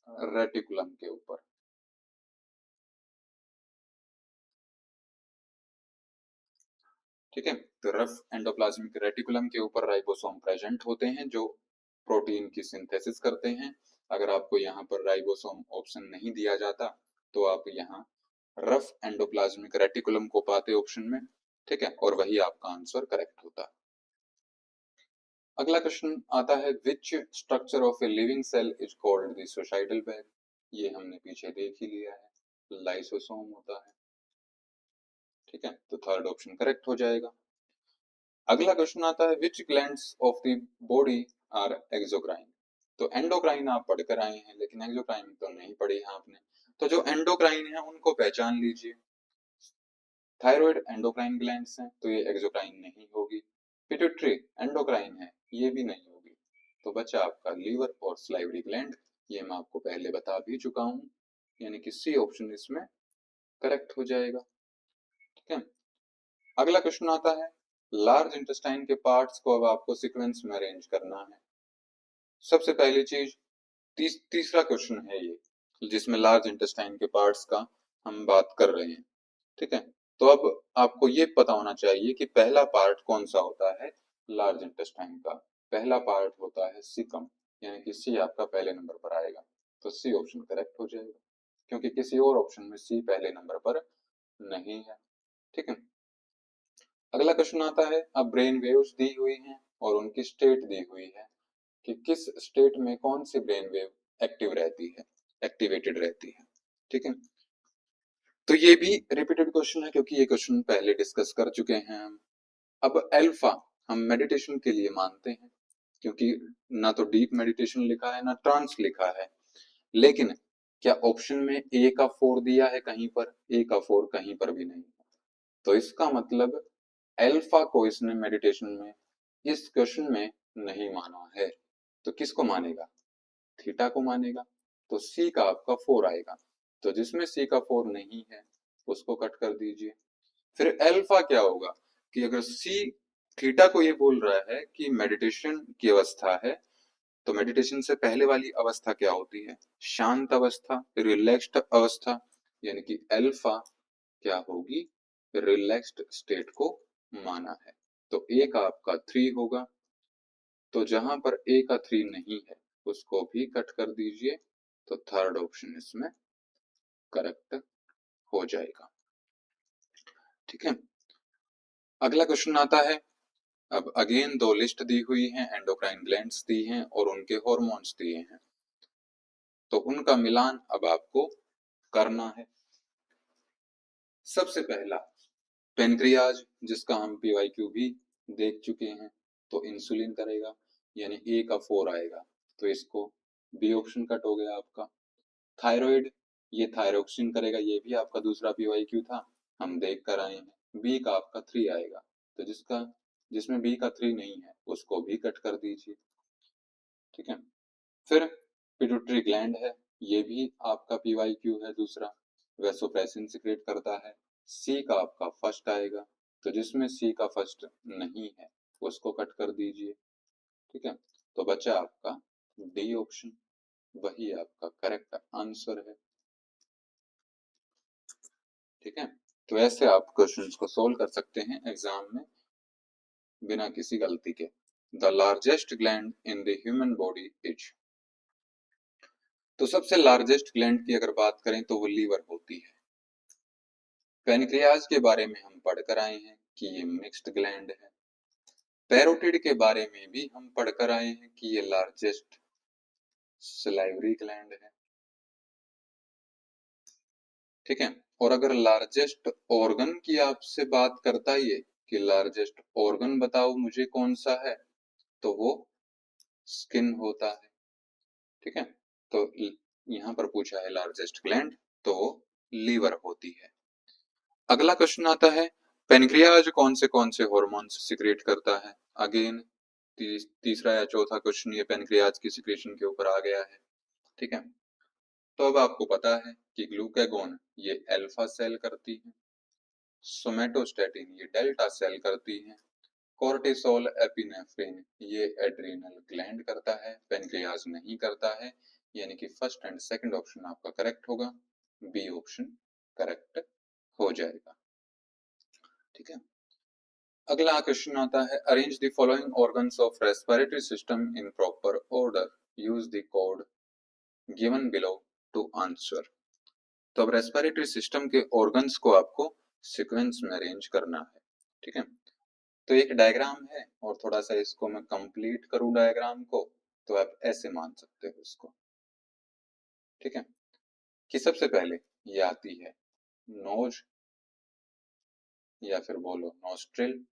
रेटिकुलम के ऊपर। ठीक है, तो रफ एंडोप्लाज्मिक रेटिकुलम के ऊपर राइबोसोम प्रेजेंट होते हैं जो प्रोटीन की सिंथेसिस करते हैं। अगर आपको यहाँ पर राइबोसोम ऑप्शन नहीं दिया जाता तो आप यहाँ रफ एंडोप्लाज्मिक रेटिकुलम को पाते ऑप्शन में। ठीक है, और वही आपका आंसर करेक्ट होता। अगला क्वेश्चन आता है, which structure of a living cell is called the suicidal bag. ये हमने पीछे देख ही लिया है, लाइसोसोम होता है। ठीक है, तो थर्ड ऑप्शन करेक्ट हो जाएगा। अगला क्वेश्चन आता है, which glands of the body are exocrine. तो एंडोक्राइन आप पढ़कर आए हैं लेकिन एक्सोक्राइन तो नहीं पढ़ी है आपने, तो जो एंडोक्राइन है उनको पहचान लीजिए। थायराइड एंडोक्राइन ग्लैंड्स हैं, तो ये एक्सोक्राइन नहीं होगी। पिट्यूटरी एंडोक्राइन है, ये भी नहीं होगी। तो बचा आपका लीवर और सलाइवरी ग्लैंड, ये मैं आपको पहले बता भी चुका हूं, यानी कि सी ऑप्शन इसमें करेक्ट हो जाएगा। ठीक है, अगला क्वेश्चन आता है, लार्ज इंटेस्टाइन के पार्ट्स को अब आपको सीक्वेंस में अरेंज करना है। सबसे पहली चीज, तीसरा क्वेश्चन है ये जिसमें लार्ज इंटेस्टाइन के पार्ट्स का हम बात कर रहे हैं। ठीक है, तो अब आपको ये पता होना चाहिए कि पहला पार्ट कौन सा होता है लार्ज इंटेस्टाइन का। पहला पार्ट होता है सीकम, यानी कि सी आपका पहले नंबर पर आएगा, तो सी ऑप्शन करेक्ट हो जाएगा क्योंकि किसी और ऑप्शन में सी पहले नंबर पर नहीं है। ठीक है, अगला क्वेश्चन आता है, अब ब्रेन वेव्स दी हुई हैं और उनकी स्टेट दी हुई है कि किस स्टेट में कौन सी ब्रेन वेव एक्टिव रहती है, एक्टिवेटेड रहती है। ठीक है, तो ये भी रिपीटेड क्वेश्चन है क्योंकि ये क्वेश्चन पहले डिस्कस कर चुके हैं हम। अब अल्फा हम मेडिटेशन के लिए मानते हैं क्योंकि ना तो डीप मेडिटेशन लिखा है ना ट्रांस लिखा है, लेकिन क्या ऑप्शन में ए का 4 दिया है कहीं पर, ए का 4 कहीं पर भी नहीं, तो इसका मतलब अल्फा को इसने मेडिटेशन में इस क्वेश्चन में नहीं माना है, तो किसको मानेगा, थीटा को मानेगा। तो सी का आपका 4 आएगा, तो जिसमें सी का 4 नहीं है उसको कट कर दीजिए। फिर अल्फा क्या होगा कि अगर सी थीटा को ये बोल रहा है कि मेडिटेशन की अवस्था है, तो मेडिटेशन से पहले वाली अवस्था क्या होती है, शांत अवस्था, रिलैक्स्ड अवस्था, यानी कि अल्फा क्या होगी, रिलैक्स्ड स्टेट को माना है। तो ए का आपका 3 होगा, तो जहां पर ए का 3 नहीं है उसको भी कट कर दीजिए, तो थर्ड ऑप्शन इसमें करेक्ट हो जाएगा। ठीक है, अगला क्वेश्चन आता है, अब अगेन दो लिस्ट दी हुई है, एंडोक्राइन ग्लैंड्स दी हैं और उनके हॉर्मोन्स दिए हैं। तो उनका मिलान अब आपको करना है। सबसे पहला पेनक्रियाज, जिसका हम पीवाईक्यू भी देख चुके हैं, तो इंसुलिन करेगा, यानी ए का 4 आएगा, तो इसको बी ऑप्शन कट हो गया आपका। थायराइड, ये थायरोक्सिन करेगा, ये भी आपका दूसरा पीवाईक्यू था, हम देख कर आए हैं। बी का आपका 3 आएगा, तो जिसमें बी का 3 नहीं है उसको भी कट कर दीजिए। ठीक है, फिर पिट्यूटरी ग्लैंड है, ये भी आपका पीवाईक्यू है दूसरा, वैसोप्रेसिन सिक्रेट करता है। सी का आपका फर्स्ट आएगा, तो जिसमें सी का फर्स्ट नहीं है उसको कट कर दीजिए। ठीक है, तो बचा आपका डी ऑप्शन, वही आपका करेक्ट आंसर है। ठीक है, तो ऐसे आप क्वेश्चंस को सोल्व कर सकते हैं एग्जाम में बिना किसी गलती के। The largest gland in the human body is, तो सबसे लार्जेस्ट ग्लैंड की अगर बात करें तो वो लीवर होती है। पेनक्रियाज के बारे में हम पढ़कर आए हैं कि ये मिक्स्ड ग्लैंड है। पैरोटिड के बारे में भी हम पढ़कर आए हैं कि ये लार्जेस्ट सलाइवरी ग्लैंड है। ठीक है, और अगर लार्जेस्ट ऑर्गन की आपसे बात करता ये कि लार्जेस्ट ऑर्गन बताओ मुझे कौन सा है, तो वो स्किन होता है। ठीक है, तो यहाँ पर पूछा है लार्जेस्ट ग्लैंड, तो वो लीवर होती है। अगला क्वेश्चन आता है, पेनक्रियाज कौन से हार्मोन्स सिक्रेट करता है। अगेन तीसरा या चौथा क्वेश्चन ये पेनक्रियाज की सिक्रेशन के ऊपर आ गया है। ठीक है, तो अब आपको पता है कि ग्लूकागोन ये अल्फा सेल करती है, सोमेटोस्टेटिन ये डेल्टा सेल करती है, कोर्टिसोल एपिनेफ्रिन ये एड्रिनल ग्लैंड करता है, पेनक्रियाज नहीं करता है, यानी कि फर्स्ट एंड सेकंड ऑप्शन आपका करेक्ट होगा, बी ऑप्शन करेक्ट हो जाएगा। ठीक है, अगला क्वेश्चन आता है, arrange the following organs of respiratory system in proper order, use the code given below to answer. तो अब रेस्पिरेटरी सिस्टम के ऑर्गन्स को आपको सीक्वेंस में अरेंज करना है। ठीक है, तो एक डायग्राम है और थोड़ा सा इसको मैं कंप्लीट करूं डायग्राम को, तो आप ऐसे मान सकते हो इसको। ठीक है, कि सबसे पहले ये आती है नोज या फिर बोलो नोस्ट्रिल,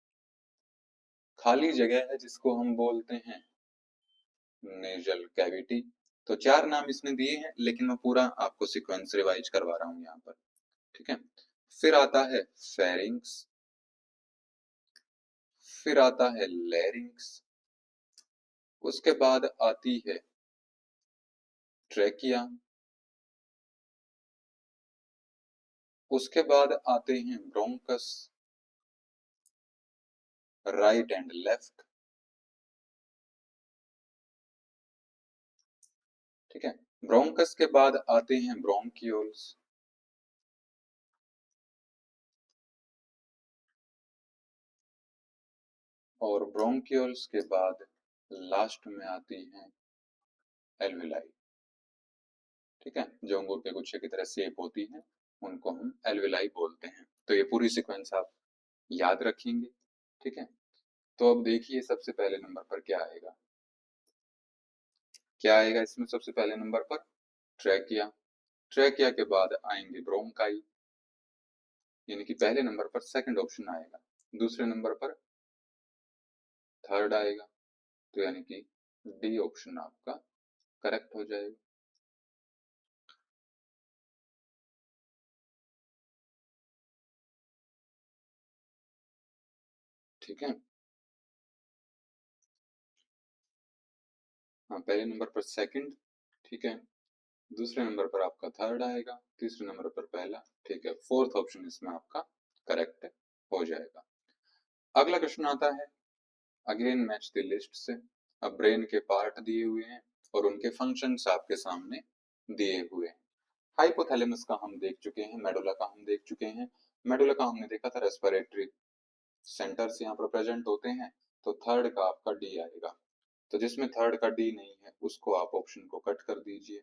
खाली जगह है जिसको हम बोलते हैं नेजल कैविटी। तो 4 नाम इसने दिए हैं, लेकिन मैं पूरा आपको सीक्वेंस रिवाइज करवा रहा हूं यहाँ पर। ठीक है, फिर आता है फेरिंग्स, फिर आता है लैरिंग्स, उसके बाद आती है ट्रेकिया, उसके बाद आते हैं ब्रोंकस, राइट एंड लेफ्ट। ठीक है, ब्रोंकस के बाद आते हैं ब्रोंकियोल्स, और ब्रोंकियोल्स के बाद लास्ट में आती हैं एल्विलाई। ठीक है, जो अंगूर के गुच्छे की तरह शेप होती हैं उनको हम एल्विलाई बोलते हैं। तो ये पूरी सीक्वेंस आप याद रखेंगे। ठीक है, तो अब देखिए सबसे पहले नंबर पर क्या आएगा। क्या आएगा इसमें सबसे पहले नंबर पर? ट्रैकिया। ट्रैकिया के बाद आएंगे ब्रोंकाई, यानी कि पहले नंबर पर सेकंड ऑप्शन आएगा, दूसरे नंबर पर थर्ड आएगा, तो यानी कि डी ऑप्शन आपका करेक्ट हो जाएगा। ठीक है, हाँ पहले नंबर पर सेकंड, ठीक है, दूसरे नंबर पर आपका थर्ड आएगा, तीसरे नंबर पर पहला। ठीक है, फोर्थ ऑप्शन इसमें आपका करेक्ट हो जाएगा। अगला क्वेश्चन आता है, अगेन मैच द लिस्ट से। अब ब्रेन के पार्ट दिए हुए हैं और उनके फंक्शंस आपके सामने दिए हुए हैं। हाइपोथैलेमस का हम देख चुके हैं, मेडुला का हम देख चुके हैं। मेडुला का हमने देखा था रेस्पिरेटरी सेंटर्स यहाँ पर प्रेजेंट होते हैं, तो थर्ड का आपका डी आएगा, तो जिसमें थर्ड का डी नहीं है उसको आप ऑप्शन को कट कर दीजिए।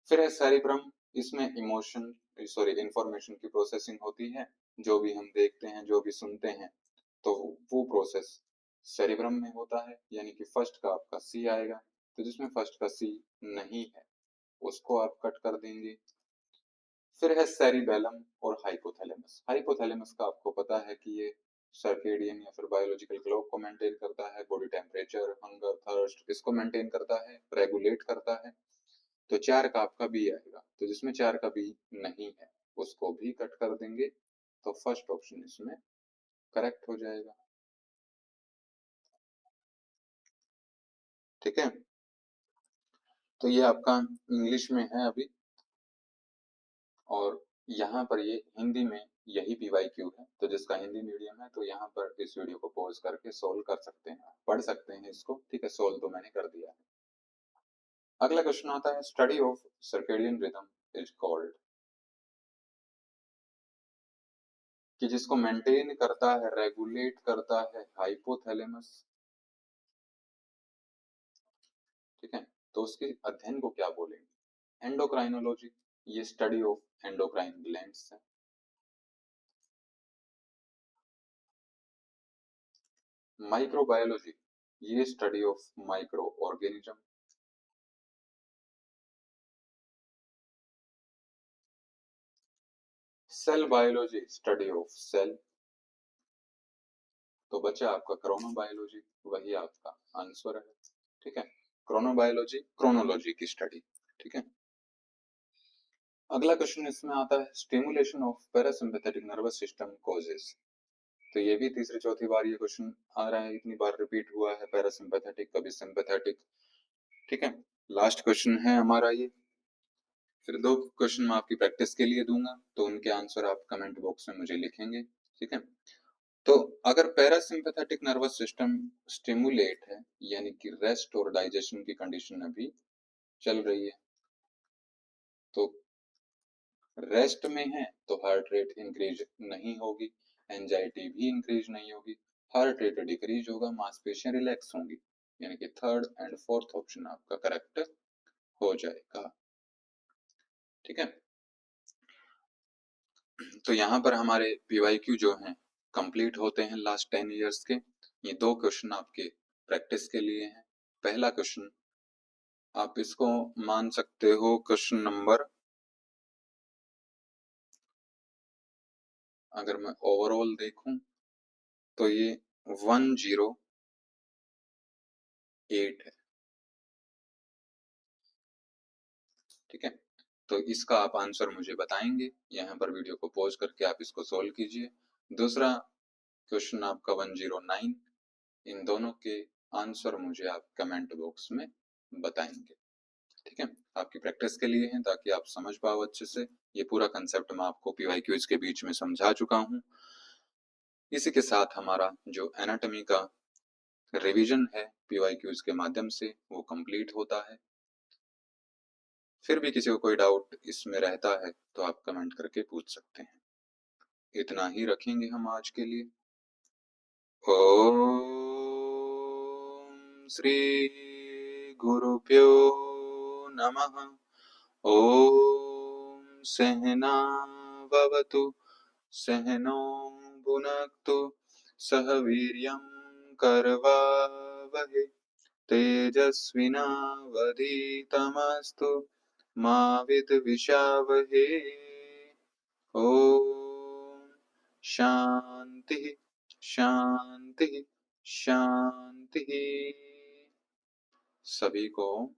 फिर है सेरिब्रम, इसमें इमोशन सॉरी इंफॉर्मेशन की प्रोसेसिंग होती है, जो भी हम देखते हैं जो भी सुनते हैं, तो वो प्रोसेस सेरिब्रम में होता है, यानी कि फर्स्ट का आपका सी आएगा, तो जिसमें फर्स्ट का सी नहीं है उसको आप कट कर देंगे। फिर है सेरिबेलम और हाइपोथैलेमस। हाइपोथैलेमस का आपको पता है कि ये सर्केडियन या फिर बायोलॉजिकल क्लॉक को मेंटेन करता है, बॉडी टेम्परेचर, हंगर, थर्स्ट, इसको मेंटेन करता है, रेगुलेट करता है। तो 4 का आपका बी आएगा। तो जिसमें 4 का बी नहीं है उसको भी कट कर देंगे। तो फर्स्ट ऑप्शन इसमें करेक्ट हो जाएगा। ठीक है, तो ये आपका इंग्लिश में है अभी, और यहाँ पर ये हिंदी में यही PYQ है। तो जिसका हिंदी मीडियम है तो यहाँ पर इस वीडियो को पॉज करके सोल्व कर सकते हैं, पढ़ सकते हैं इसको। ठीक है, सोल्व तो मैंने कर दिया है। अगला क्वेश्चन आता है, study of circadian rhythm is called, कि जिसको मेंटेन करता है, रेगुलेट करता है, हाइपोथैलेमस। ठीक है, तो उसके अध्ययन को क्या बोलेंगे? एंडोक्राइनोलॉजी, ये स्टडी ऑफ एंडोक्राइन ग्लैंड्स है। माइक्रोबायोलॉजी, ये study of micro organism. Cell biology, study of cell. तो बचा आपका क्रोनोबायोलॉजी, वही आपका आंसर है। ठीक है, क्रोनोबायोलॉजी क्रोनोलॉजी की स्टडी। ठीक है, अगला क्वेश्चन इसमें आता है, stimulation of parasympathetic nervous system causes. तो ये भी तीसरी चौथी बार ये क्वेश्चन आ रहा है, इतनी बार रिपीट हुआ है, पैरासिम्पैथेटिक कभी सिंपैथेटिक। ठीक है, लास्ट क्वेश्चन है हमारा ये। फिर 2 क्वेश्चन मैं आपकी प्रैक्टिस के लिए दूंगा, तो उनके आंसर आप कमेंट बॉक्स में मुझे लिखेंगे। ठीक है, तो अगर पैरासिम्पैथेटिक नर्वस सिस्टम स्टिमुलेट है, यानी कि रेस्ट और डाइजेशन की कंडीशन अभी चल रही है, तो रेस्ट में है तो हार्ट रेट इंक्रीज नहीं होगी, एंजाइटी भी इंक्रीज नहीं होगी, हार्ट रेट डिक्रीज होगा, मांसपेशियां रिलैक्स होंगी। यानी कि थर्ड एंड फोर्थ ऑप्शन आपका करेक्ट हो जाएगा। ठीक है, तो यहाँ पर हमारे PYQ जो हैं कंप्लीट होते हैं लास्ट 10 इयर्स के। ये 2 क्वेश्चन आपके प्रैक्टिस के लिए हैं। पहला क्वेश्चन आप इसको मान सकते हो क्वेश्चन नंबर, अगर मैं ओवरऑल देखूं तो ये 108 है। ठीक है, तो इसका आप आंसर मुझे बताएंगे, यहाँ पर वीडियो को पॉज करके आप इसको सोल्व कीजिए। दूसरा क्वेश्चन आपका 109, इन दोनों के आंसर मुझे आप कमेंट बॉक्स में बताएंगे। ठीक है, आपकी प्रैक्टिस के लिए है, ताकि आप समझ पाओ अच्छे से। ये पूरा कंसेप्ट मैं आपको PYQs के बीच में समझा चुका हूँ। इसी के साथ हमारा जो एनाटॉमी का रिवीजन है PYQs के माध्यम से वो कंप्लीट होता है। फिर भी किसी को कोई डाउट इसमें रहता है तो आप कमेंट करके पूछ सकते हैं। इतना ही रखेंगे हम आज के लिए। ओम श्री गुरुभ्यो नमः। ओम सहना भवतु, सहनो भुनक्तु, सह वीर्यं करवावहै, तेजस्विनावधीतमस्तु मा विद्विषावहै। ओम शांति शांति शांति। सभी को